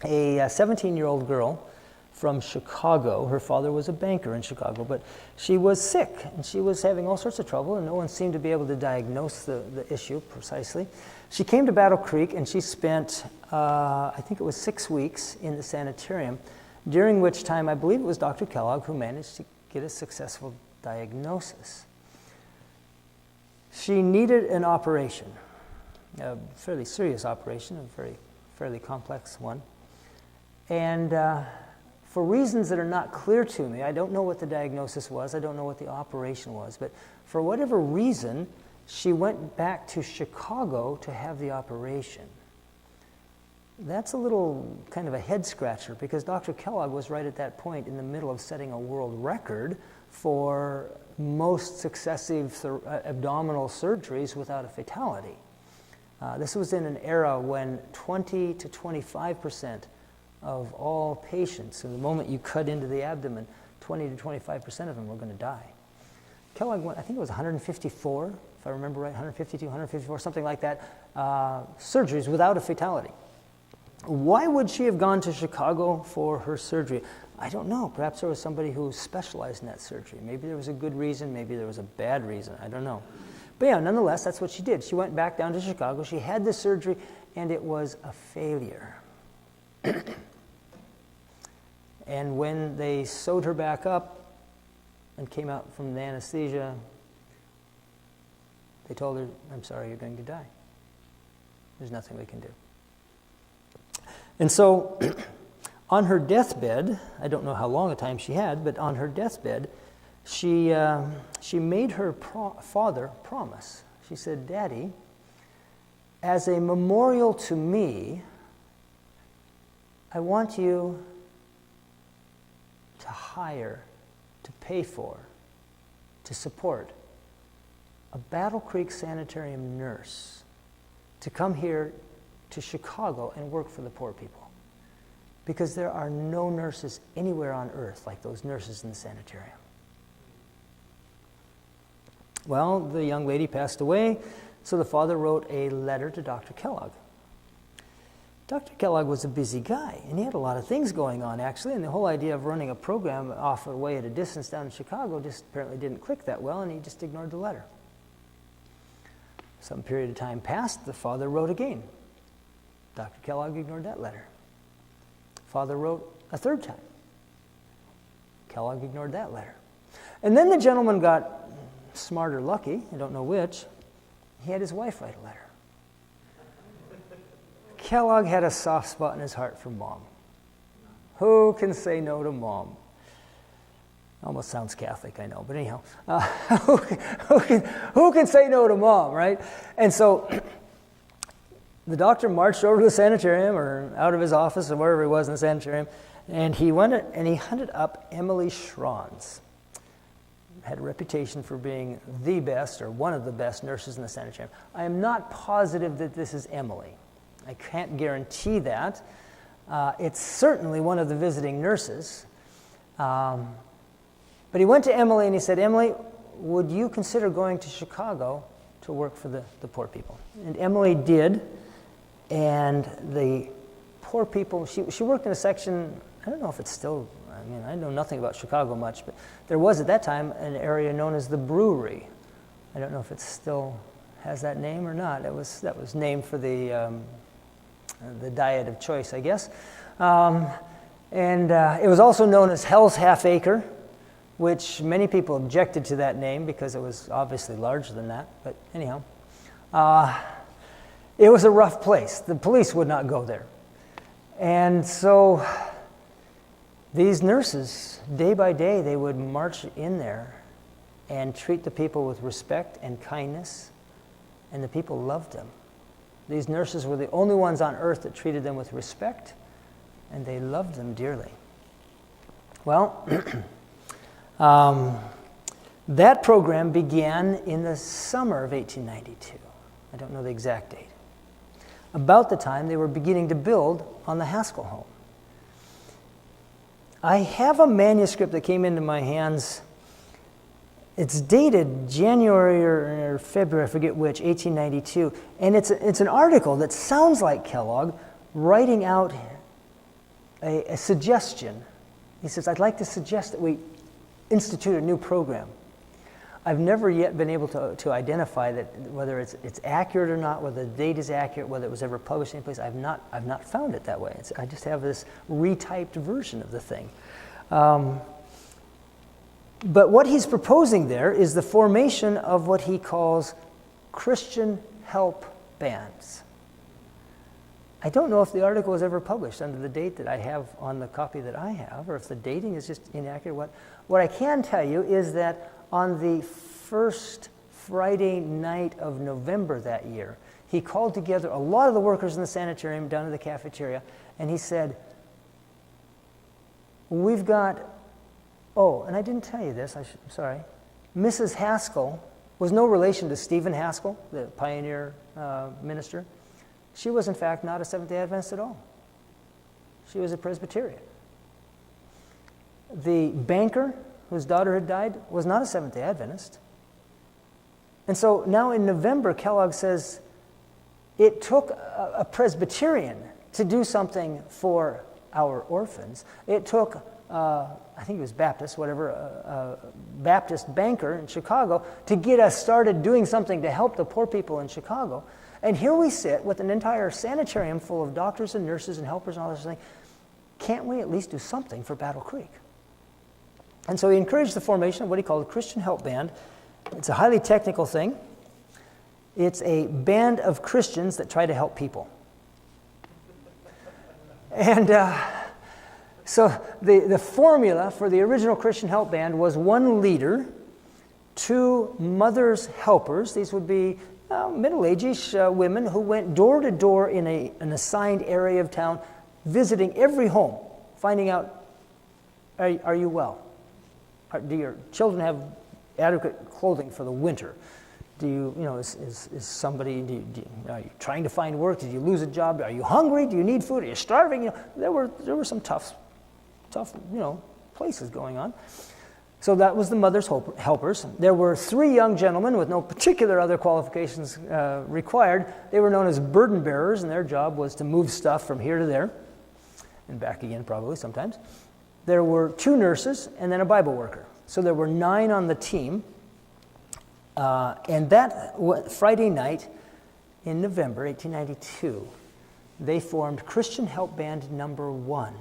A 17-year-old girl from Chicago, her father was a banker in Chicago, but she was sick, and she was having all sorts of trouble, and no one seemed to be able to diagnose the issue precisely. She came to Battle Creek, and she spent, I think it was 6 weeks in the sanitarium, during which time I believe it was Dr. Kellogg who managed to get a successful diagnosis. She needed an operation, a fairly serious operation, a fairly complex one. And for reasons that are not clear to me, I don't know what the diagnosis was, I don't know what the operation was, but for whatever reason, she went back to Chicago to have the operation. That's a little kind of a head scratcher because Dr. Kellogg was right at that point in the middle of setting a world record for most successive abdominal surgeries without a fatality. This was in an era when 20 to 25% of all patients, so the moment you cut into the abdomen, 20 to 25% of them were going to die. Kellogg went, I think it was 154, if I remember right, 152, 154, something like that, surgeries without a fatality. Why would she have gone to Chicago for her surgery? I don't know. Perhaps there was somebody who specialized in that surgery. Maybe there was a good reason, maybe there was a bad reason. I don't know. But yeah, nonetheless, that's what she did. She went back down to Chicago. She had the surgery, and it was a failure. And when they sewed her back up and came out from the anesthesia, they told her, I'm sorry, you're going to die. There's nothing we can do. And so on her deathbed, I don't know how long a time she had, but on her deathbed, she made her father promise. She said, Daddy, as a memorial to me, I want you to hire, to pay for, to support a Battle Creek Sanitarium nurse to come here to Chicago and work for the poor people. Because there are no nurses anywhere on earth like those nurses in the sanitarium. Well, the young lady passed away. So the father wrote a letter to Dr. Kellogg. Dr. Kellogg was a busy guy, and he had a lot of things going on, actually, and the whole idea of running a program off away at a distance down in Chicago just apparently didn't click that well, and he just ignored the letter. Some period of time passed, the father wrote again. Dr. Kellogg ignored that letter. Father wrote a third time. Kellogg ignored that letter. And then the gentleman got smart or lucky, I don't know which. He had his wife write a letter. Kellogg had a soft spot in his heart for Mom. Who can say no to Mom? Almost sounds Catholic, I know, but anyhow. Who can say no to Mom, right? And so the doctor marched over to the sanitarium or out of his office or wherever he was in the sanitarium, and he went and he hunted up Emily Schranz. Had a reputation for being the best or one of the best nurses in the sanitarium. I am not positive that this is Emily. I can't guarantee that. It's certainly one of the visiting nurses. But he went to Emily and he said, Emily, would you consider going to Chicago to work for the poor people? And Emily did. And the poor people, she worked in a section, I don't know if it's still, I mean, I know nothing about Chicago much, but there was at that time an area known as the Brewery. I don't know if it still has that name or not. That was named for the diet of choice, I guess. It was also known as Hell's Half Acre, which many people objected to that name because it was obviously larger than that. But anyhow, it was a rough place. The police would not go there. And so these nurses, day by day, they would march in there and treat the people with respect and kindness, and the people loved them. These nurses were the only ones on earth that treated them with respect, and they loved them dearly. Well, that program began in the summer of 1892. I don't know the exact date. About the time they were beginning to build on the Haskell home. I have a manuscript that came into my hands. It's dated January or February, I forget which, 1892, and it's an article that sounds like Kellogg writing out a suggestion. He says, I'd like to suggest that we institute a new program. I've never yet been able to identify that whether it's accurate or not, whether the date is accurate, whether it was ever published anyplace. I've not found it that way. I just have this retyped version of the thing. But what he's proposing there is the formation of what he calls Christian help bands. I don't know if the article was ever published under the date that I have on the copy that I have, or if the dating is just inaccurate. What I can tell you is that on the first Friday night of November that year, he called together a lot of the workers in the sanitarium down to the cafeteria, and he said, we've got, and I didn't tell you this, I'm sorry. Mrs. Haskell was no relation to Stephen Haskell, the pioneer minister. She was, in fact, not a Seventh-day Adventist at all. She was a Presbyterian. The banker whose daughter had died was not a Seventh-day Adventist. And so now in November, Kellogg says, it took a Presbyterian to do something for our orphans. It took, I think it was Baptist, whatever, a Baptist banker in Chicago to get us started doing something to help the poor people in Chicago. And here we sit with an entire sanitarium full of doctors and nurses and helpers and all this thing. Can't we at least do something for Battle Creek? And so he encouraged the formation of what he called a Christian Help Band. It's a highly technical thing. It's a band of Christians that try to help people. And so the formula for the original Christian Help Band was one leader, two mothers helpers. These would be middle-aged women who went door to door in an assigned area of town, visiting every home, finding out, are you well? Do your children have adequate clothing for the winter? Do you, is somebody, are you trying to find work? Did you lose a job? Are you hungry? Do you need food? Are you starving? There were some tough, places going on. So that was the mother's helpers. There were 3 young gentlemen with no particular other qualifications required. They were known as burden bearers, and their job was to move stuff from here to there, and back again probably sometimes. There were 2 nurses, and then a Bible worker. So there were 9 on the team. And that Friday night in November 1892, they formed Christian Help Band Number 1.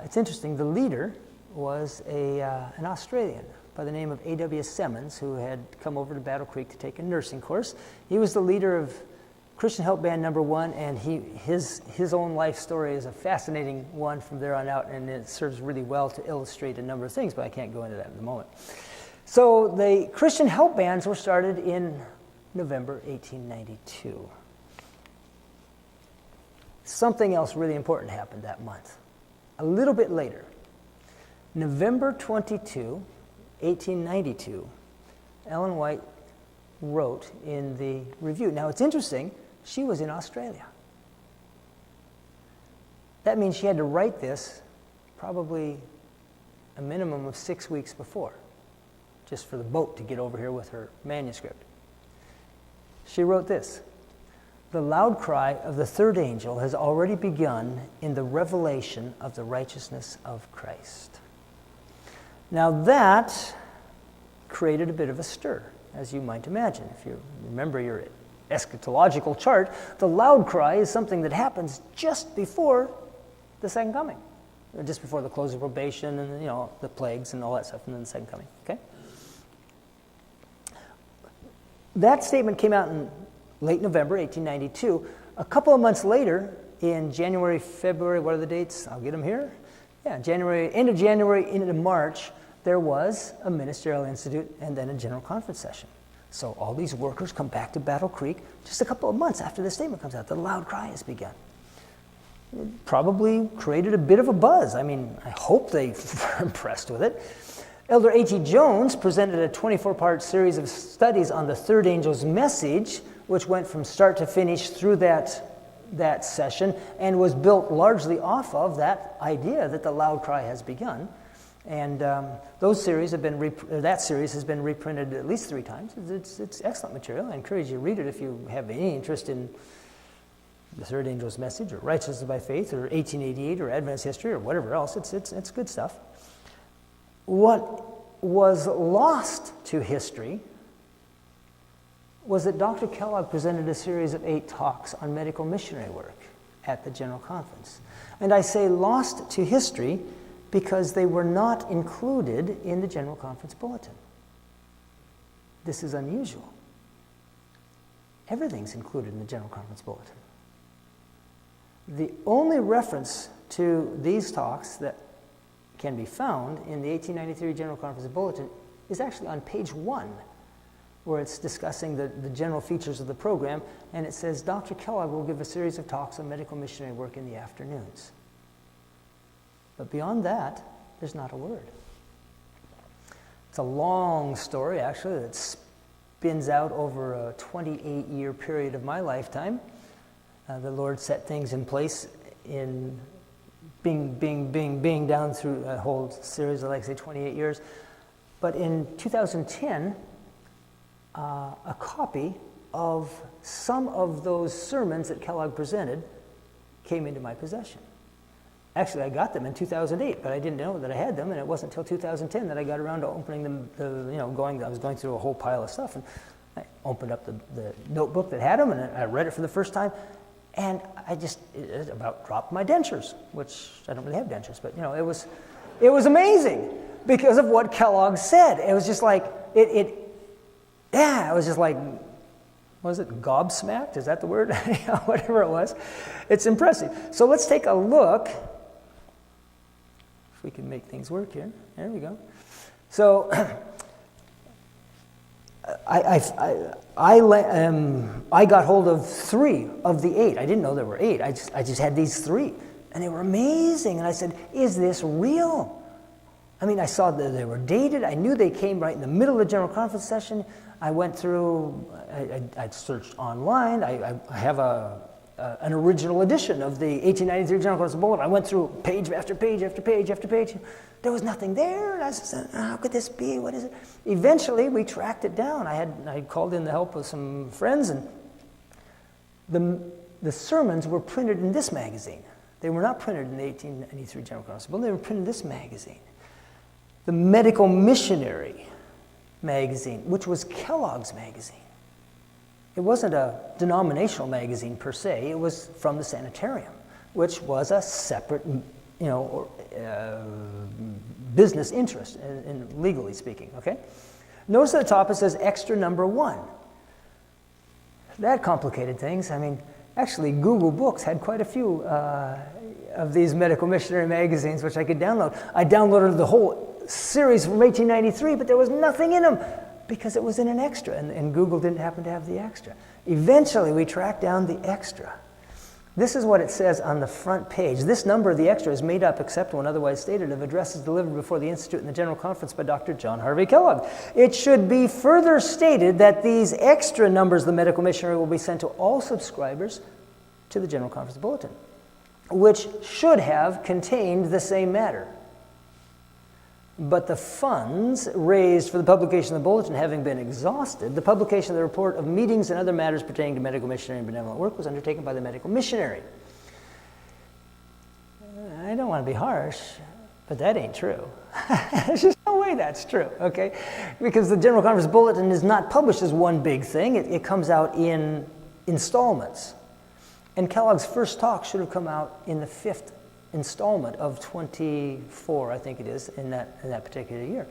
It's interesting, the leader was an Australian by the name of A.W. Simmons, who had come over to Battle Creek to take a nursing course. He was the leader of Christian Help Band Number 1, and his own life story is a fascinating one from there on out, and it serves really well to illustrate a number of things, but I can't go into that in the moment. So the Christian Help Bands were started in November 1892. Something else really important happened that month. A little bit later, November 22, 1892, Ellen White wrote in the Review. Now, it's interesting, she was in Australia. That means she had to write this probably a minimum of 6 weeks before, just for the boat to get over here with her manuscript. She wrote this: "The loud cry of the third angel has already begun in the revelation of the righteousness of Christ." Now that created a bit of a stir, as you might imagine. If you remember your eschatological chart, the loud cry is something that happens just before the second coming, or just before the close of probation and the plagues and all that stuff, and then the second coming. Okay. That statement came out in late November 1892. A couple of months later, in January, February, what are the dates? I'll get them here. Yeah, end of January into March, there was a ministerial institute and then a general conference session. So all these workers come back to Battle Creek just a couple of months after the statement comes out. The loud cry has begun. It probably created a bit of a buzz. I mean, I hope they were impressed with it. Elder A.T. Jones presented a 24-part series of studies on the third angel's message, which went from start to finish through that session and was built largely off of that idea that the loud cry has begun. And that series has been reprinted at least 3 times. It's excellent material. I encourage you to read it if you have any interest in the third angel's message, or righteousness by faith, or 1888, or Adventist history, or whatever else. It's good stuff. What was lost to history was that Dr. Kellogg presented a series of 8 talks on medical missionary work at the General Conference. And I say lost to history because they were not included in the General Conference Bulletin. This is unusual. Everything's included in the General Conference Bulletin. The only reference to these talks that can be found in the 1893 General Conference Bulletin is actually on page 1, where it's discussing the general features of the program, and it says, Dr. Kellogg will give a series of talks on medical missionary work in the afternoons. But beyond that, there's not a word. It's a long story, actually, that spins out over a 28-year period of my lifetime. The Lord set things in place in bing, down through a whole series of, 28 years. But in 2010, a copy of some of those sermons that Kellogg presented came into my possession. Actually, I got them in 2008, but I didn't know that I had them, and it wasn't until 2010 that I got around to opening them. I was going through a whole pile of stuff, and I opened up the notebook that had them, and I read it for the first time, and it about dropped my dentures, which I don't really have dentures, but it was amazing because of what Kellogg said. It was just like it was just like, was it gobsmacked? Is that the word? Whatever it was. It's impressive. So let's take a look. If we can make things work here. There we go. So I got hold of 3 of the 8. I didn't know there were 8. I just had these 3, and they were amazing. And I said, "Is this real?" I mean, I saw that they were dated. I knew they came right in the middle of the General Conference session. I went through. I searched online. I have a an original edition of the 1893 General Conference Bulletin. I went through page after page after page after page. There was nothing there, and I said, how could this be? What is it? Eventually, we tracked it down. I had called in the help of some friends, and the sermons were printed in this magazine. They were not printed in the 1893 General Conference Bulletin. They were printed in this magazine. The Medical Missionary magazine, which was Kellogg's magazine. It wasn't a denominational magazine per se. It was from the sanitarium, which was a separate, business interest, in legally speaking. Okay. Notice at the top it says extra number 1. That complicated things. I mean, actually, Google Books had quite a few of these medical missionary magazines, which I could download. I downloaded the whole series from 1893, but there was nothing in them, because it was in an extra, and Google didn't happen to have the extra. Eventually, we tracked down the extra. This is what it says on the front page. This number of the extra is made up, except when otherwise stated, of addresses delivered before the Institute and the General Conference by Dr. John Harvey Kellogg. It should be further stated that these extra numbers of the medical missionary will be sent to all subscribers to the General Conference Bulletin, which should have contained the same matter. But the funds raised for the publication of the bulletin having been exhausted, the publication of the report of meetings and other matters pertaining to medical missionary and benevolent work was undertaken by the medical missionary. I don't want to be harsh, but that ain't true. There's just no way that's true, okay? Because the General Conference Bulletin is not published as one big thing. It comes out in installments. And Kellogg's first talk should have come out in the 5th installment of 24, I think it is, in that particular year.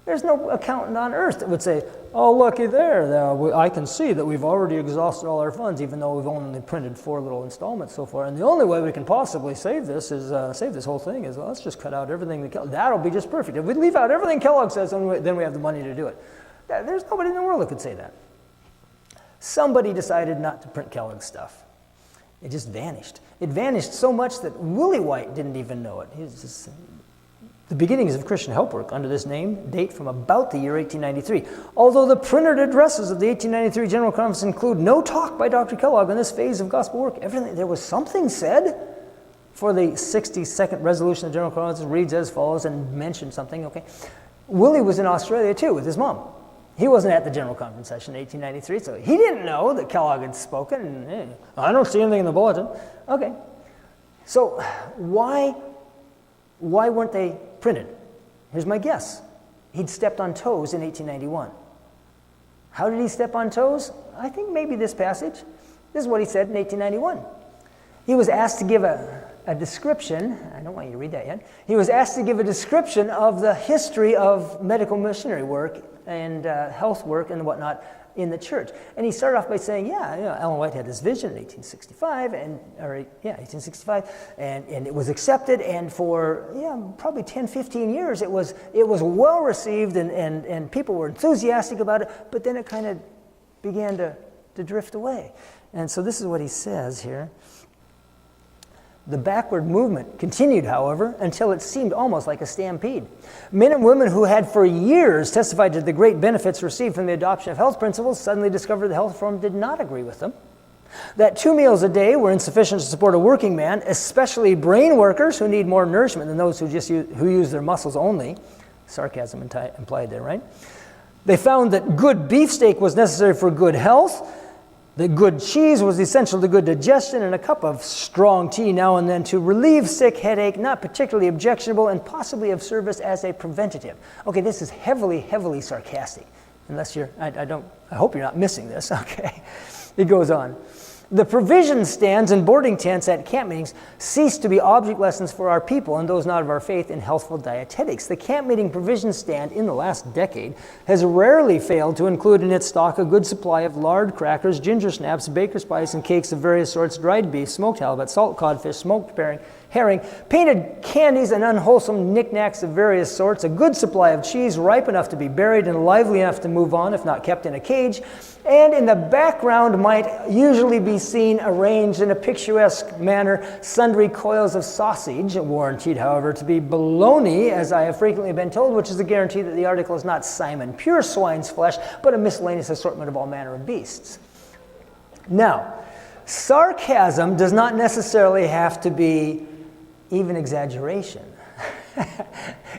There's no accountant on earth that would say, oh, looky there, I can see that we've already exhausted all our funds, even though we've only printed 4 little installments so far. And the only way we can possibly save this whole thing is, well, let's just cut out everything that'll be just perfect. If we leave out everything Kellogg says, then we have the money to do it. There's nobody in the world that could say that. Somebody decided not to print Kellogg's stuff. It just vanished. It vanished so much that Willie White didn't even know it. The beginnings of Christian help work under this name date from about the year 1893. Although the printed addresses of the 1893 General Conference include no talk by Dr. Kellogg on this phase of gospel work, there was something said. For the 62nd resolution of the General Conference reads as follows, and mentioned something, okay? Willie was in Australia too with his mom. He wasn't at the General Conference session in 1893, so he didn't know that Kellogg had spoken. And, I don't see anything in the bulletin. Okay. So why weren't they printed? Here's my guess. He'd stepped on toes in 1891. How did he step on toes? I think maybe this passage. This is what he said in 1891. He was asked to give a description. I don't want you to read that yet. He was asked to give a description of the history of medical missionary work and health work and whatnot in the church. And he started off by saying, Ellen White had this vision in 1865, and it was accepted, and for probably 10, 15 years it was well received, and people were enthusiastic about it, but then it kind of began to drift away. And so this is what he says here. The backward movement continued, however, until it seemed almost like a stampede. Men and women who had for years testified to the great benefits received from the adoption of health principles suddenly discovered the health reform did not agree with them. That 2 meals a day were insufficient to support a working man, especially brain workers who need more nourishment than those who use their muscles only. Sarcasm implied there, right? They found that good beefsteak was necessary for good health, that good cheese was essential to good digestion, and a cup of strong tea now and then to relieve sick headache, not particularly objectionable, and possibly of service as a preventative. Okay, this is heavily, heavily sarcastic. Unless I hope you're not missing this, okay? It goes on. The provision stands and boarding tents at camp meetings cease to be object lessons for our people and those not of our faith in healthful dietetics. The camp meeting provision stand in the last decade has rarely failed to include in its stock a good supply of lard crackers, ginger snaps, baker's pies, and cakes of various sorts, dried beef, smoked halibut, salt codfish, smoked herring, painted candies, and unwholesome knickknacks of various sorts, a good supply of cheese ripe enough to be buried and lively enough to move on if not kept in a cage, and in the background might usually be seen arranged in a picturesque manner sundry coils of sausage, warranted, however, to be bologna, as I have frequently been told, which is a guarantee that the article is not Simon pure swine's flesh, but a miscellaneous assortment of all manner of beasts. Now, Sarcasm does not necessarily have to be even exaggeration.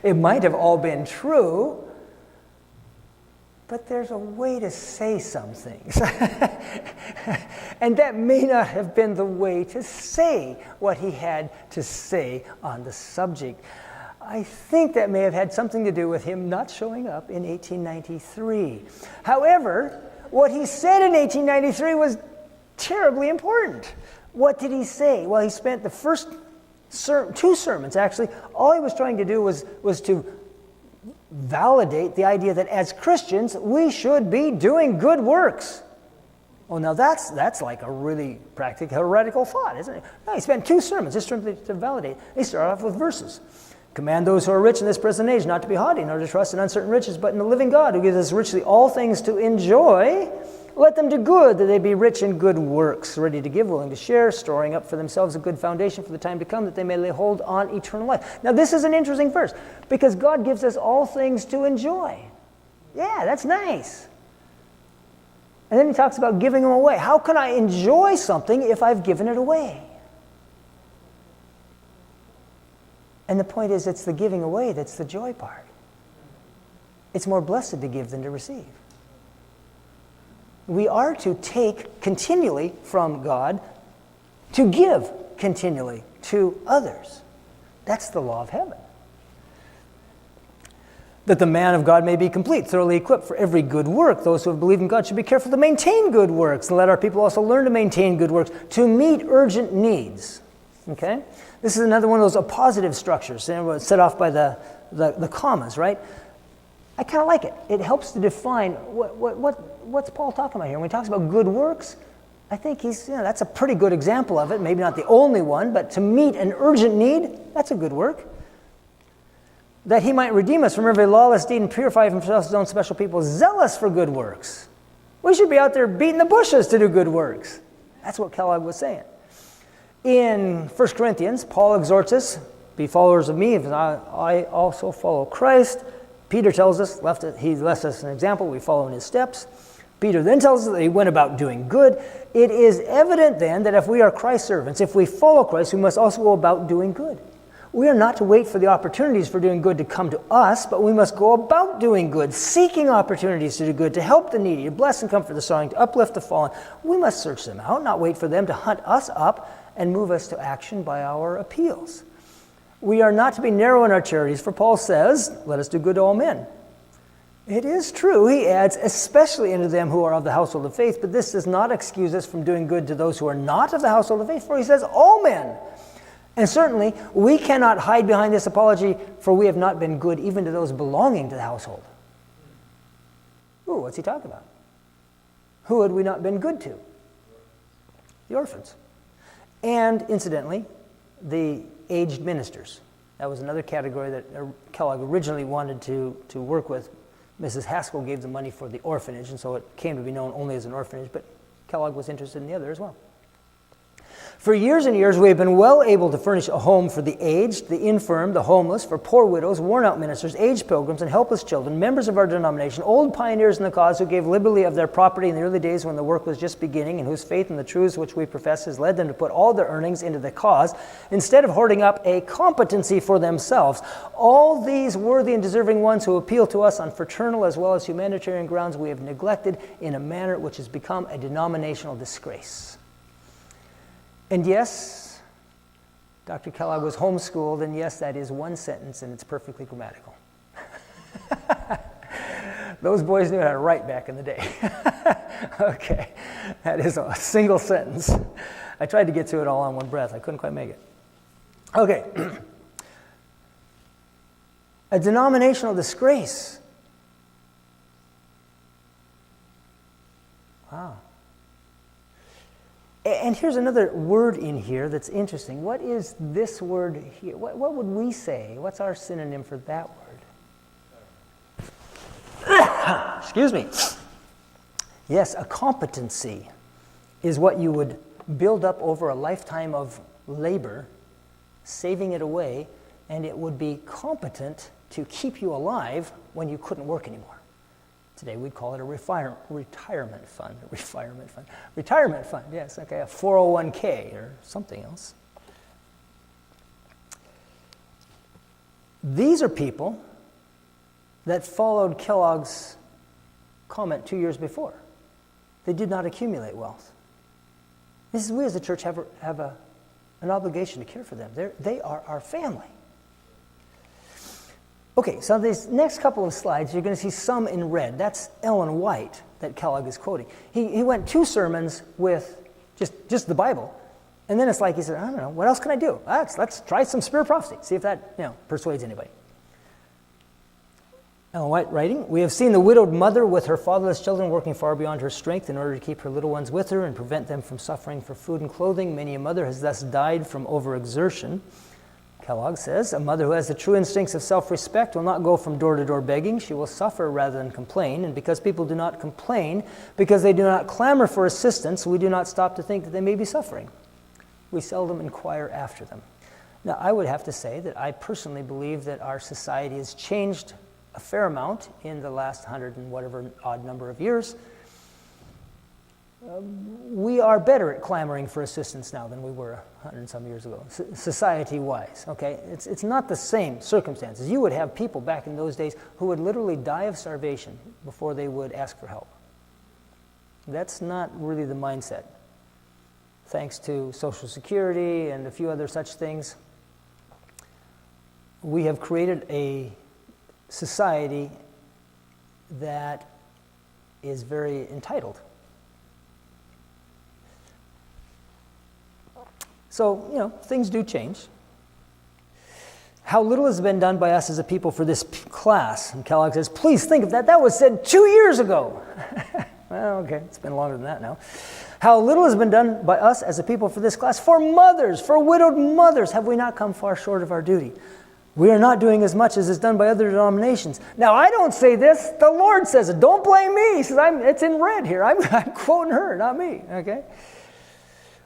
It might have all been true, but there's a way to say some things. And that may not have been the way to say what he had to say on the subject. I think that may have had something to do with him not showing up in 1893. However, what he said in 1893 was terribly important. What did he say? Well, he spent the first two sermons, actually. All he was trying to do was to validate the idea that as Christians, we should be doing good works. Oh, now that's like a really practical, heretical thought, isn't it? No, he spent two sermons just to validate. He started off with verses. Command those who are rich in this present age not to be haughty, nor to trust in uncertain riches, but in the living God, who gives us richly all things to enjoy. Let them do good, that they be rich in good works, ready to give, willing to share, storing up for themselves a good foundation for the time to come, that they may lay hold on eternal life. Now, this is an interesting verse, because God gives us all things to enjoy. Yeah, that's nice. And then he talks about giving them away. How can I enjoy something if I've given it away? And the point is, it's the giving away that's the joy part. It's more blessed to give than to receive. We are to take continually from God, to give continually to others. That's the law of heaven. That the man of God may be complete, thoroughly equipped for every good work. Those who have believed in God should be careful to maintain good works, and let our people also learn to maintain good works, to meet urgent needs. Okay? This is another one of those appositive structures set off by the commas, right? I kind of like it. It helps to define what's Paul talking about here. When he talks about good works, I think that's a pretty good example of it. Maybe not the only one, but to meet an urgent need, that's a good work. That he might redeem us from every lawless deed and purify from his own special people, zealous for good works. We should be out there beating the bushes to do good works. That's what Kellogg was saying. In 1 Corinthians, Paul exhorts us, be followers of me, as I also follow Christ. Peter tells us, he left us an example, we follow in his steps. Peter then tells us that he went about doing good. It is evident then that if we are Christ's servants, if we follow Christ, we must also go about doing good. We are not to wait for the opportunities for doing good to come to us, but we must go about doing good, seeking opportunities to do good, to help the needy, to bless and comfort the sorrowing, to uplift the fallen. We must search them out, not wait for them to hunt us up and move us to action by our appeals. We are not to be narrow in our charities, for Paul says, let us do good to all men. It is true, he adds, especially unto them who are of the household of faith, but this does not excuse us from doing good to those who are not of the household of faith, for he says, all men. And certainly, we cannot hide behind this apology, for we have not been good even to those belonging to the household. Ooh, what's he talking about? Who had we not been good to? The orphans. And, incidentally, the aged ministers. That was another category that Kellogg originally wanted to work with. Mrs. Haskell gave the money for the orphanage, and so it came to be known only as an orphanage, but Kellogg was interested in the other as well. For years and years, we have been well able to furnish a home for the aged, the infirm, the homeless, for poor widows, worn-out ministers, aged pilgrims, and helpless children, members of our denomination, old pioneers in the cause who gave liberally of their property in the early days when the work was just beginning, and whose faith in the truths which we profess has led them to put all their earnings into the cause, instead of hoarding up a competency for themselves. All these worthy and deserving ones who appeal to us on fraternal as well as humanitarian grounds we have neglected in a manner which has become a denominational disgrace. And yes, Dr. Kellogg was homeschooled, and yes, that is one sentence, and it's perfectly grammatical. Those boys knew how to write back in the day. Okay, that is a single sentence. I tried to get to it all on one breath. I couldn't quite make it. Okay. A denominational disgrace. Wow. And here's another word in here that's interesting. What is this word here? What would we say? What's our synonym for that word? Excuse me. Yes, a competency is what you would build up over a lifetime of labor, saving it away, and it would be competent to keep you alive when you couldn't work anymore. Today we'd call it a retirement fund. Retirement fund, yes, okay, a 401k or something else. These are people that followed Kellogg's comment 2 years before. They did not accumulate wealth. We as a church have an obligation to care for them. They are our family. Okay, so these next couple of slides, you're going to see some in red. That's Ellen White that Kellogg is quoting. He went 2 sermons with just the Bible. And then it's like he said, I don't know, what else can I do? Let's try some spirit prophecy, see if that persuades anybody. Ellen White writing, we have seen the widowed mother with her fatherless children working far beyond her strength in order to keep her little ones with her and prevent them from suffering for food and clothing. Many a mother has thus died from overexertion. Kellogg says, a mother who has the true instincts of self-respect will not go from door to door begging. She will suffer rather than complain. And because people do not complain, because they do not clamor for assistance, we do not stop to think that they may be suffering. We seldom inquire after them. Now, I would have to say that I personally believe that our society has changed a fair amount in the last 100 and whatever odd number of years. We are better at clamoring for assistance now than we were 100 and some years ago, society-wise, okay? It's not the same circumstances. You would have people back in those days who would literally die of starvation before they would ask for help. That's not really the mindset. Thanks to Social Security and a few other such things, we have created a society that is very entitled. So, things do change. How little has been done by us as a people for this class? And Kellogg says, please think of that. That was said 2 years ago. Well, okay, it's been longer than that now. How little has been done by us as a people for this class, for mothers, for widowed mothers. Have we not come far short of our duty? We are not doing as much as is done by other denominations. Now, I don't say this. The Lord says it. Don't blame me. He says, it's in red here. I'm quoting her, not me. Okay?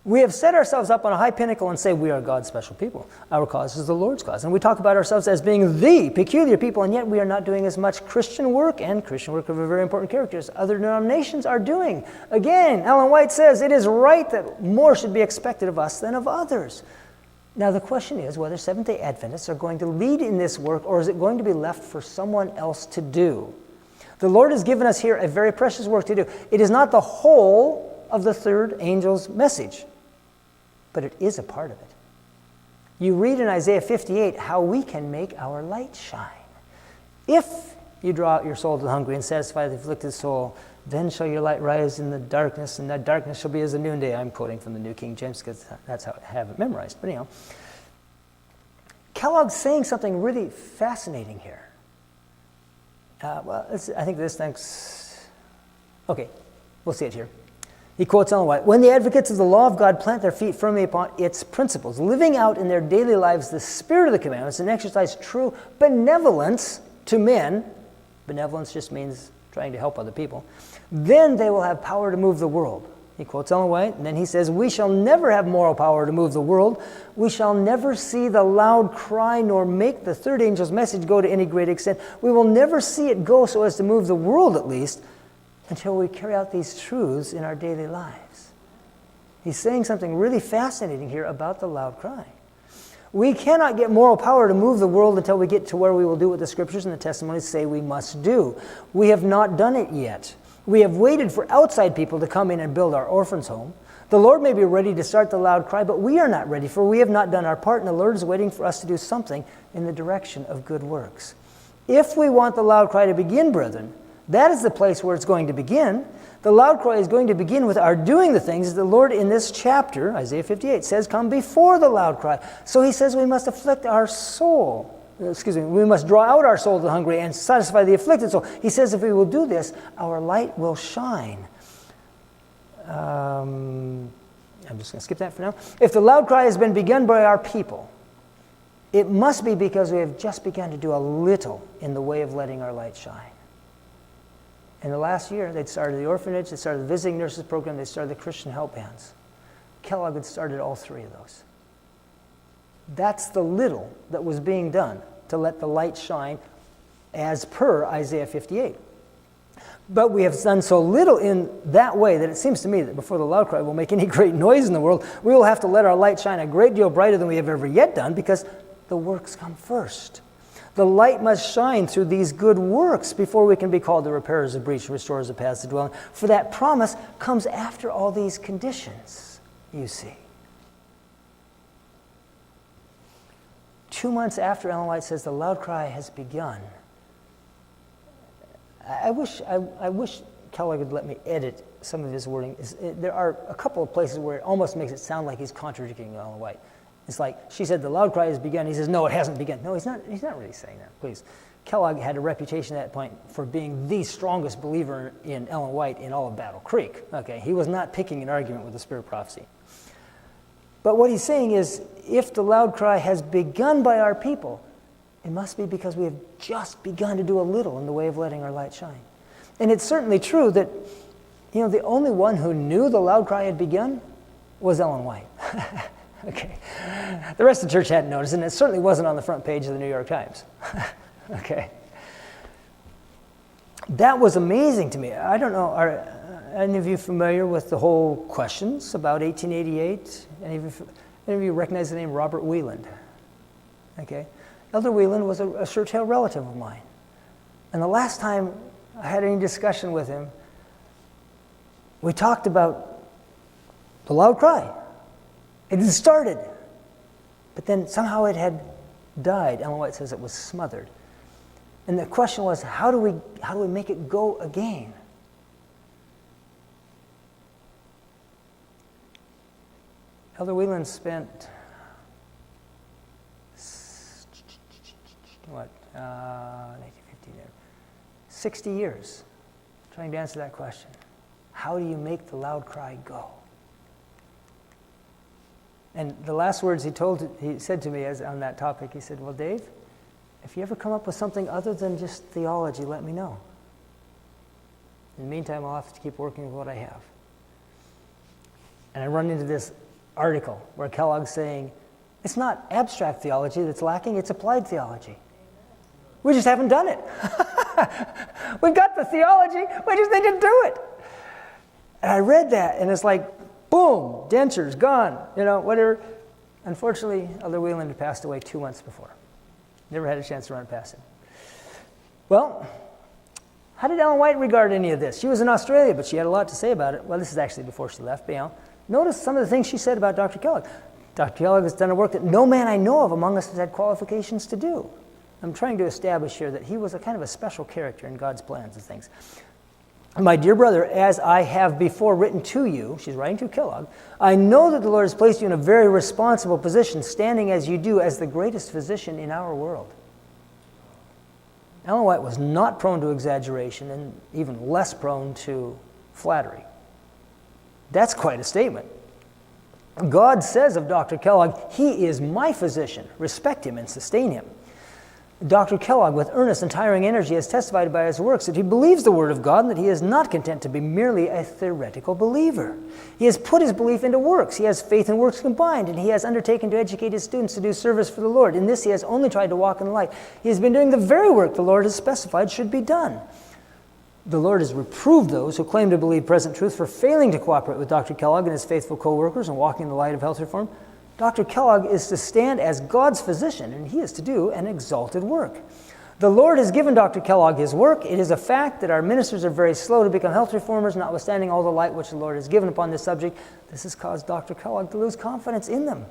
We have set ourselves up on a high pinnacle and say we are God's special people. Our cause is the Lord's cause. And we talk about ourselves as being the peculiar people, and yet we are not doing as much Christian work, and Christian work of a very important character, as other denominations are doing. Again, Ellen White says it is right that more should be expected of us than of others. Now the question is whether Seventh-day Adventists are going to lead in this work, or is it going to be left for someone else to do? The Lord has given us here a very precious work to do. It is not the whole of the third angel's message, but it is a part of it. You read in Isaiah 58 how we can make our light shine. If you draw out your soul to the hungry and satisfy the afflicted soul, then shall your light rise in the darkness, and that darkness shall be as the noonday. I'm quoting from the New King James because that's how I have it memorized. But anyhow, Kellogg's saying something really fascinating here. I think this thing's... Okay, we'll see it here. He quotes Ellen White, when the advocates of the law of God plant their feet firmly upon its principles, living out in their daily lives the spirit of the commandments and exercise true benevolence to men, benevolence just means trying to help other people, then they will have power to move the world. He quotes Ellen White, and then he says, we shall never have moral power to move the world. We shall never see the loud cry nor make the third angel's message go to any great extent. We will never see it go so as to move the world at least, until we carry out these truths in our daily lives. He's saying something really fascinating here about the loud cry. We cannot get moral power to move the world until we get to where we will do what the scriptures and the testimonies say we must do. We have not done it yet. We have waited for outside people to come in and build our orphans' home. The Lord may be ready to start the loud cry, but we are not ready, for we have not done our part, and the Lord is waiting for us to do something in the direction of good works. If we want the loud cry to begin, brethren, that is the place where it's going to begin. The loud cry is going to begin with our doing the things the Lord in this chapter, Isaiah 58, says come before the loud cry. So he says we must afflict our soul. We must draw out our soul to the hungry and satisfy the afflicted soul. He says if we will do this, our light will shine. I'm just going to skip that for now. If the loud cry has been begun by our people, it must be because we have just begun to do a little in the way of letting our light shine. In the last year, they'd started the orphanage, they started the visiting nurses program, they started the Christian help bands. Kellogg had started all three of those. That's the little that was being done to let the light shine as per Isaiah 58. But we have done so little in that way that it seems to me that before the loud cry will make any great noise in the world, we will have to let our light shine a great deal brighter than we have ever yet done, because the works come first. The light must shine through these good works before we can be called the repairers of breach, restorers of paths to dwell in. For that promise comes after all these conditions, you see. 2 months after Ellen White says the loud cry has begun, I wish Kellogg would let me edit some of his wording. There are a couple of places where it almost makes it sound like he's contradicting Ellen White. It's like, she said the loud cry has begun. He says, no, it hasn't begun. No, he's not really saying that, please. Kellogg had a reputation at that point for being the strongest believer in Ellen White in all of Battle Creek. Okay, he was not picking an argument with the spirit of prophecy. But what he's saying is, if the loud cry has begun by our people, it must be because we have just begun to do a little in the way of letting our light shine. And it's certainly true that, the only one who knew the loud cry had begun was Ellen White. Okay. The rest of the church hadn't noticed, and it certainly wasn't on the front page of the New York Times. Okay. That was amazing to me. I don't know, are any of you familiar with the whole questions about 1888? Any of you recognize the name Robert Wieland? Okay. Elder Wieland was a Church Hill relative of mine. And the last time I had any discussion with him, we talked about the loud cry. It had started, but then somehow it had died. Ellen White says it was smothered. And the question was, how do we make it go again? Elder Wieland spent 60 years trying to answer that question. How do you make the loud cry go? And the last words he said to me on that topic, he said, well, Dave, if you ever come up with something other than just theology, let me know. In the meantime, I'll have to keep working with what I have. And I run into this article where Kellogg's saying, it's not abstract theology that's lacking, it's applied theology. We just haven't done it. We've got the theology, we just need to do it. And I read that, and it's like, boom, dentures, gone, whatever. Unfortunately, Elder Wieland had passed away 2 months before. Never had a chance to run past him. Well, how did Ellen White regard any of this? She was in Australia, but she had a lot to say about it. Well, this is actually before she left, but notice some of the things she said about Dr. Kellogg. Dr. Kellogg has done a work that no man I know of among us has had qualifications to do. I'm trying to establish here that he was a kind of a special character in God's plans and things. My dear brother, as I have before written to you, she's writing to Kellogg, I know that the Lord has placed you in a very responsible position, standing as you do as the greatest physician in our world. Ellen White was not prone to exaggeration and even less prone to flattery. That's quite a statement. God says of Dr. Kellogg, he is my physician. Respect him and sustain him. Dr. Kellogg, with earnest and tiring energy, has testified by his works that he believes the Word of God and that he is not content to be merely a theoretical believer. He has put his belief into works. He has faith and works combined, and he has undertaken to educate his students to do service for the Lord. In this, he has only tried to walk in the light. He has been doing the very work the Lord has specified should be done. The Lord has reproved those who claim to believe present truth for failing to cooperate with Dr. Kellogg and his faithful co-workers in walking in the light of health reform. Dr. Kellogg is to stand as God's physician, and he is to do an exalted work. The Lord has given Dr. Kellogg his work. It is a fact that our ministers are very slow to become health reformers, notwithstanding all the light which the Lord has given upon this subject. This has caused Dr. Kellogg to lose confidence in them.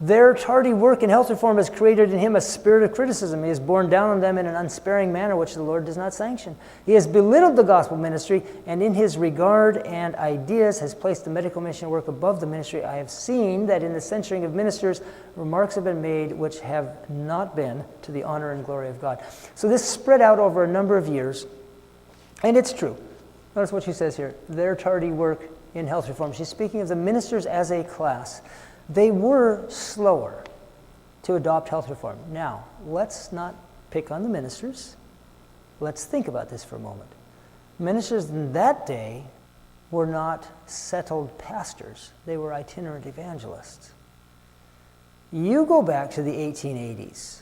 Their tardy work in health reform has created in him a spirit of criticism. He has borne down on them in an unsparing manner which the Lord does not sanction. He has belittled the gospel ministry, and in his regard and ideas has placed the medical mission work above the ministry. I have seen that in the censuring of ministers, remarks have been made which have not been to the honor and glory of God. So this spread out over a number of years, and it's true. Notice what she says here, their tardy work in health reform. She's speaking of the ministers as a class. They were slower to adopt health reform. Now, let's not pick on the ministers. Let's think about this for a moment. Ministers in that day were not settled pastors. They were itinerant evangelists. You go back to the 1880s,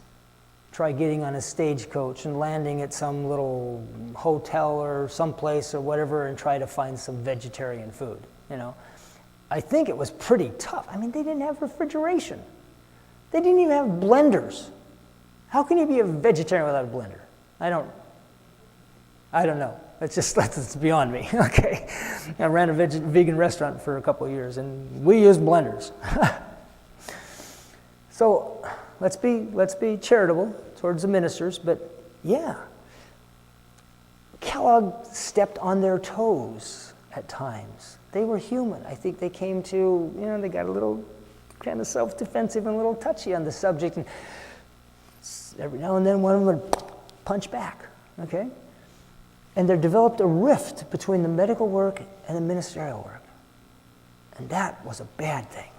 try getting on a stagecoach and landing at some little hotel or someplace or whatever and try to find some vegetarian food, I think it was pretty tough. I mean, they didn't have refrigeration. They didn't even have blenders. How can you be a vegetarian without a blender? I don't know. It's beyond me. Okay, I ran a vegan restaurant for a couple of years, and we used blenders. So let's be charitable towards the ministers, but yeah, Kellogg stepped on their toes at times. They were human. I think they came to, they got a little kind of self-defensive and a little touchy on the subject, and every now and then one of them would punch back, okay? And there developed a rift between the medical work and the ministerial work. And that was a bad thing.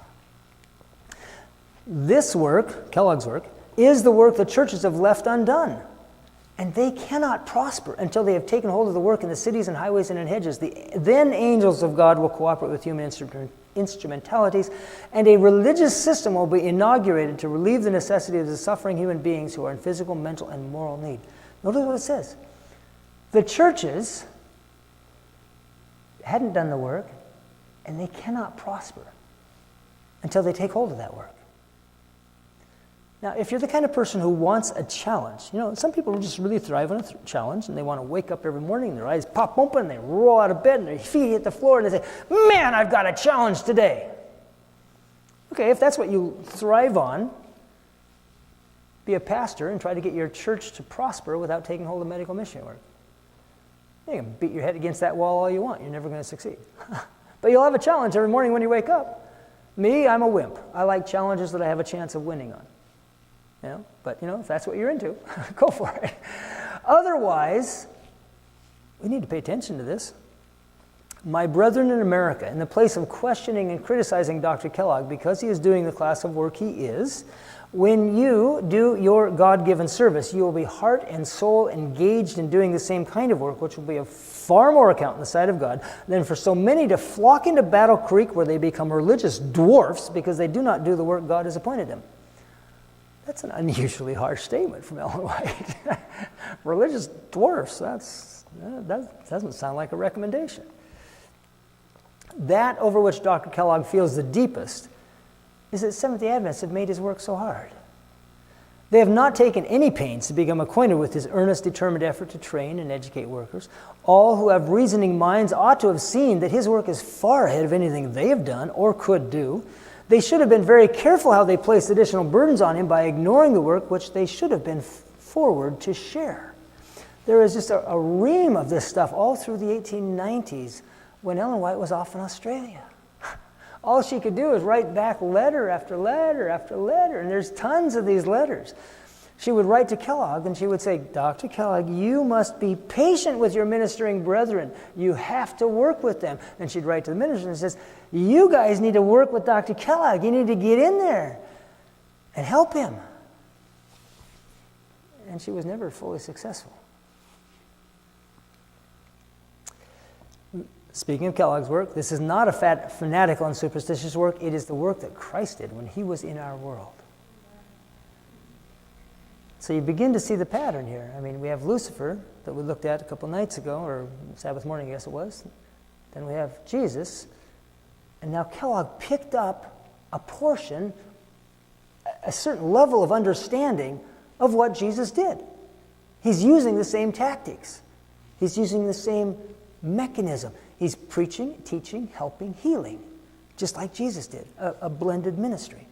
This work, Kellogg's work, is the work the churches have left undone. And they cannot prosper until they have taken hold of the work in the cities and highways and in hedges. Then angels of God will cooperate with human instrumentalities, and a religious system will be inaugurated to relieve the necessity of the suffering human beings who are in physical, mental, and moral need. Notice what it says. The churches hadn't done the work, and they cannot prosper until they take hold of that work. Now, if you're the kind of person who wants a challenge, some people just really thrive on a challenge, and they want to wake up every morning, and their eyes pop open, and they roll out of bed, and their feet hit the floor, and they say, man, I've got a challenge today. Okay, if that's what you thrive on, be a pastor and try to get your church to prosper without taking hold of medical mission work. You can beat your head against that wall all you want. You're never going to succeed. But you'll have a challenge every morning when you wake up. Me, I'm a wimp. I like challenges that I have a chance of winning on. But if that's what you're into, go for it. Otherwise, we need to pay attention to this. My brethren in America, in the place of questioning and criticizing Dr. Kellogg because he is doing the class of work he is, when you do your God-given service, you will be heart and soul engaged in doing the same kind of work, which will be of far more account in the sight of God than for so many to flock into Battle Creek where they become religious dwarfs because they do not do the work God has appointed them. That's an unusually harsh statement from Ellen White. Religious dwarfs, that doesn't sound like a recommendation. That over which Dr. Kellogg feels the deepest is that Seventh-day Adventists have made his work so hard. They have not taken any pains to become acquainted with his earnest, determined effort to train and educate workers. All who have reasoning minds ought to have seen that his work is far ahead of anything they have done or could do. They should have been very careful how they placed additional burdens on him by ignoring the work which they should have been forward to share. There is just a ream of this stuff all through the 1890s when Ellen White was off in Australia. All she could do is write back letter after letter after letter, and there's tons of these letters. She would write to Kellogg, and she would say, Dr. Kellogg, you must be patient with your ministering brethren. You have to work with them. And she'd write to the minister and says, you guys need to work with Dr. Kellogg. You need to get in there and help him. And she was never fully successful. Speaking of Kellogg's work, this is not a fanatical and superstitious work. It is the work that Christ did when he was in our world. So you begin to see the pattern here. I mean, we have Lucifer that we looked at a couple nights ago, or Sabbath morning, I guess it was. Then we have Jesus. And now Kellogg picked up a portion, a certain level of understanding of what Jesus did. He's using the same tactics. He's using the same mechanism. He's preaching, teaching, helping, healing, just like Jesus did, a blended ministry.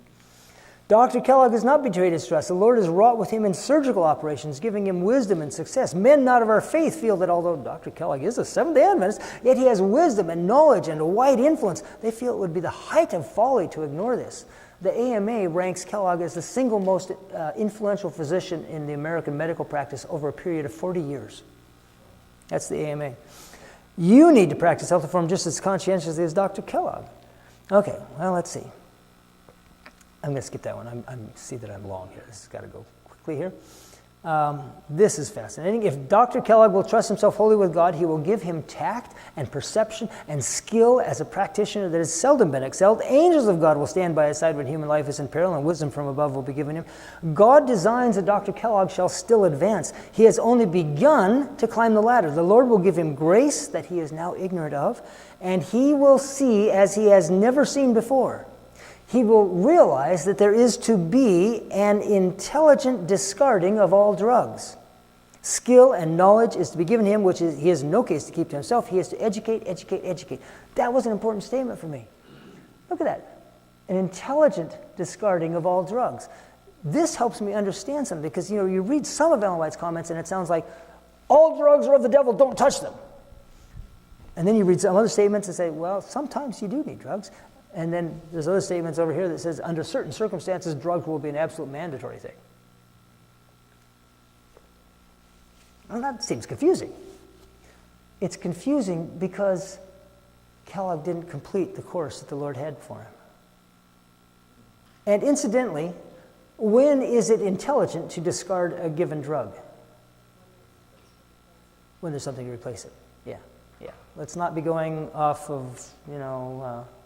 Dr. Kellogg has not betrayed his trust. The Lord has wrought with him in surgical operations, giving him wisdom and success. Men not of our faith feel that although Dr. Kellogg is a Seventh-day Adventist, yet he has wisdom and knowledge and a wide influence. They feel it would be the height of folly to ignore this. The AMA ranks Kellogg as the single most influential physician in the American medical practice over a period of 40 years. That's the AMA. You need to practice health reform just as conscientiously as Dr. Kellogg. Okay, well, let's see. I'm going to skip that one. I see that I'm long here. This has got to go quickly here. This is fascinating. If Dr. Kellogg will trust himself wholly with God, he will give him tact and perception and skill as a practitioner that has seldom been excelled. Angels of God will stand by his side when human life is in peril, and wisdom from above will be given him. God designs that Dr. Kellogg shall still advance. He has only begun to climb the ladder. The Lord will give him grace that he is now ignorant of, and he will see as he has never seen before. He will realize that there is to be an intelligent discarding of all drugs. Skill and knowledge is to be given him, which he has in no case to keep to himself. He is to educate, educate, educate. That was an important statement for me. Look at that. An intelligent discarding of all drugs. This helps me understand something because, you read some of Ellen White's comments and it sounds like, all drugs are of the devil, don't touch them. And then you read some other statements and say, well, sometimes you do need drugs. And then there's other statements over here that says, under certain circumstances, drugs will be an absolute mandatory thing. Well, that seems confusing. It's confusing because Kellogg didn't complete the course that the Lord had for him. And incidentally, when is it intelligent to discard a given drug? When there's something to replace it. Yeah. Let's not be going off of,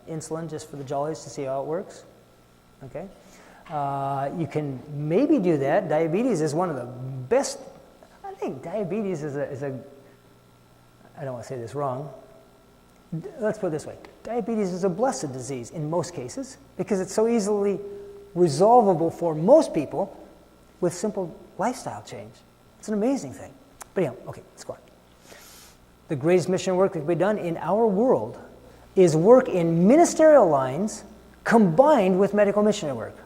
insulin just for the jollies to see how it works. Okay? You can maybe do that. Diabetes is one of the best. I think diabetes is a I don't want to say this wrong. Let's put it this way. Diabetes is a blessed disease in most cases because it's so easily resolvable for most people with simple lifestyle change. It's an amazing thing. But anyhow, okay, let's go on. The greatest mission work that can be done in our world is work in ministerial lines combined with medical missionary work.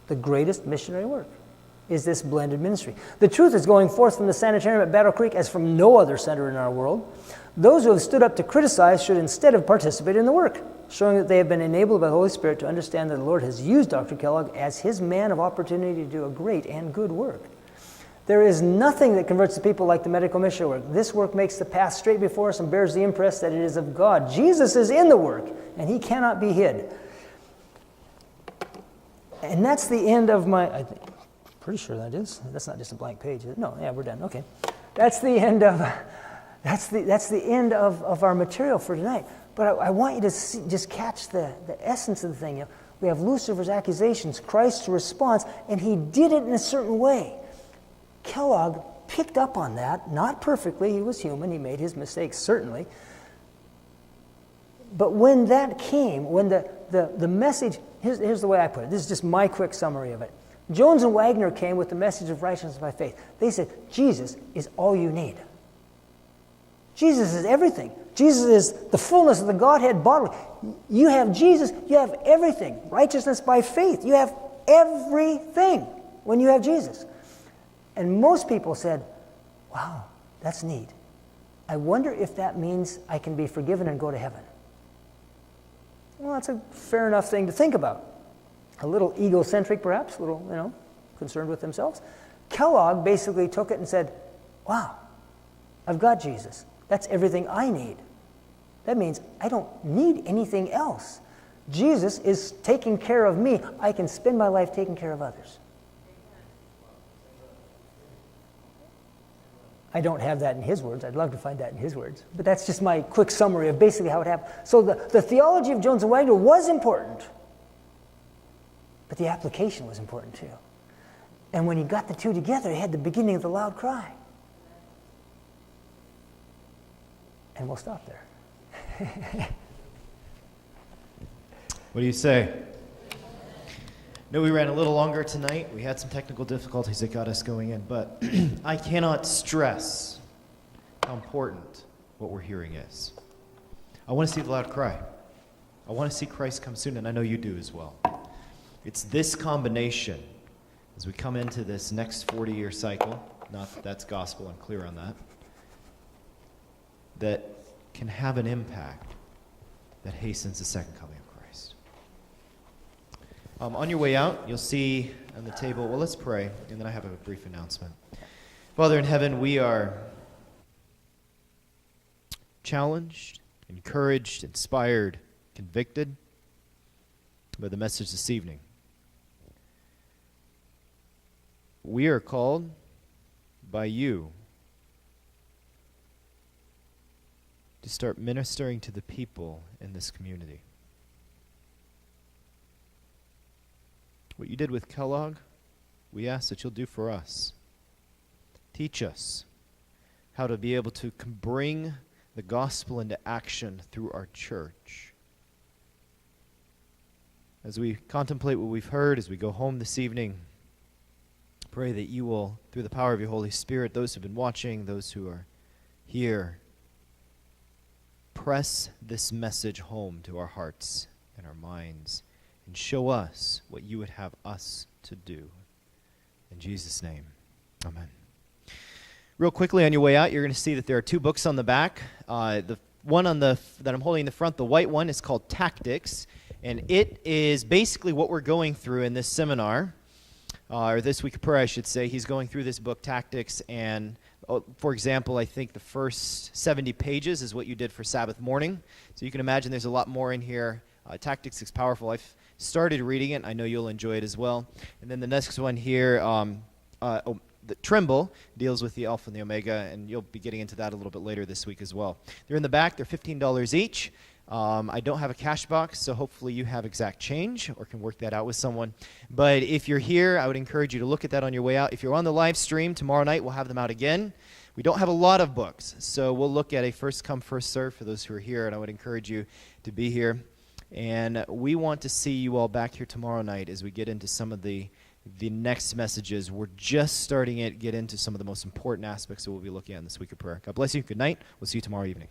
The greatest missionary work is this blended ministry. The truth is going forth from the sanitarium at Battle Creek as from no other center in our world. Those who have stood up to criticize should instead have participated in the work, showing that they have been enabled by the Holy Spirit to understand that the Lord has used Dr. Kellogg as his man of opportunity to do a great and good work. There is nothing that converts the people like the medical missionary work. This work makes the path straight before us and bears the impress that it is of God. Jesus is in the work, and he cannot be hid. And that's the end of my... pretty sure that is. That's not just a blank page. No, yeah, we're done. Okay. That's the end of... That's the end of our material for tonight. But I want you to just catch the essence of the thing. We have Lucifer's accusations, Christ's response, and he did it in a certain way. Kellogg picked up on that, not perfectly. He was human. He made his mistakes, certainly. But when that came, when the message, here's the way I put it. This is just my quick summary of it. Jones and Wagner came with the message of righteousness by faith. They said, Jesus is all you need. Jesus is everything. Jesus is the fullness of the Godhead bodily. You have Jesus, you have everything. Righteousness by faith. You have everything when you have Jesus. And most people said, wow, that's neat. I wonder if that means I can be forgiven and go to heaven. Well, that's a fair enough thing to think about. A little egocentric, perhaps, a little, concerned with themselves. Kellogg basically took it and said, wow, I've got Jesus. That's everything I need. That means I don't need anything else. Jesus is taking care of me. I can spend my life taking care of others. I don't have that in his words. I'd love to find that in his words. But that's just my quick summary of basically how it happened. So the theology of Jones and Wagner was important. But the application was important too. And when he got the two together, he had the beginning of the loud cry. And we'll stop there.
What do you say? No, we ran a little longer tonight. We had some technical difficulties that got us going in, but I cannot stress how important what we're hearing is. I want to see the loud cry. I want to see Christ come soon, and I know you do as well. It's this combination, as we come into this next 40-year cycle, not that that's gospel, I'm clear on that can have an impact that hastens the second coming of Christ. On your way out, you'll see on the table, well, let's pray, and then I have a brief announcement. Father in heaven, we are challenged, encouraged, inspired, convicted by the message this evening. we are called by you to start ministering to the people in this community. What you did with Kellogg, we ask that you'll do for us. Teach us how to be able to bring the gospel into action through our church. As we contemplate what we've heard, as we go home this evening, pray that you will, through the power of your Holy Spirit, those who have been watching, those who are here, press this message home to our hearts and our minds and show us what you would have us to do. In Jesus' name, amen. Real quickly on your way out, you're going to see that there are two books on the back. The one that I'm holding in the front, the white one, is called Tactics, and it is basically what we're going through in this seminar, or this week of prayer, I should say. He's going through this book, Tactics, and for example, I think the first 70 pages is what you did for Sabbath morning. So you can imagine there's a lot more in here. Tactics is powerful. I've started reading it. I know you'll enjoy it as well. And then the next one here, the Trimble, deals with the Alpha and the Omega, and you'll be getting into that a little bit later this week as well. They're in the back. They're $15 each. I don't have a cash box, so hopefully you have exact change or can work that out with someone. But if you're here, I would encourage you to look at that on your way out. If you're on the live stream, tomorrow night we'll have them out again. We don't have a lot of books, so we'll look at a first come, first serve for those who are here, and I would encourage you to be here. And we want to see you all back here tomorrow night as we get into some of the next messages. We're just starting to get into some of the most important aspects that we'll be looking at in this week of prayer. God bless you. Good night. We'll see you tomorrow evening.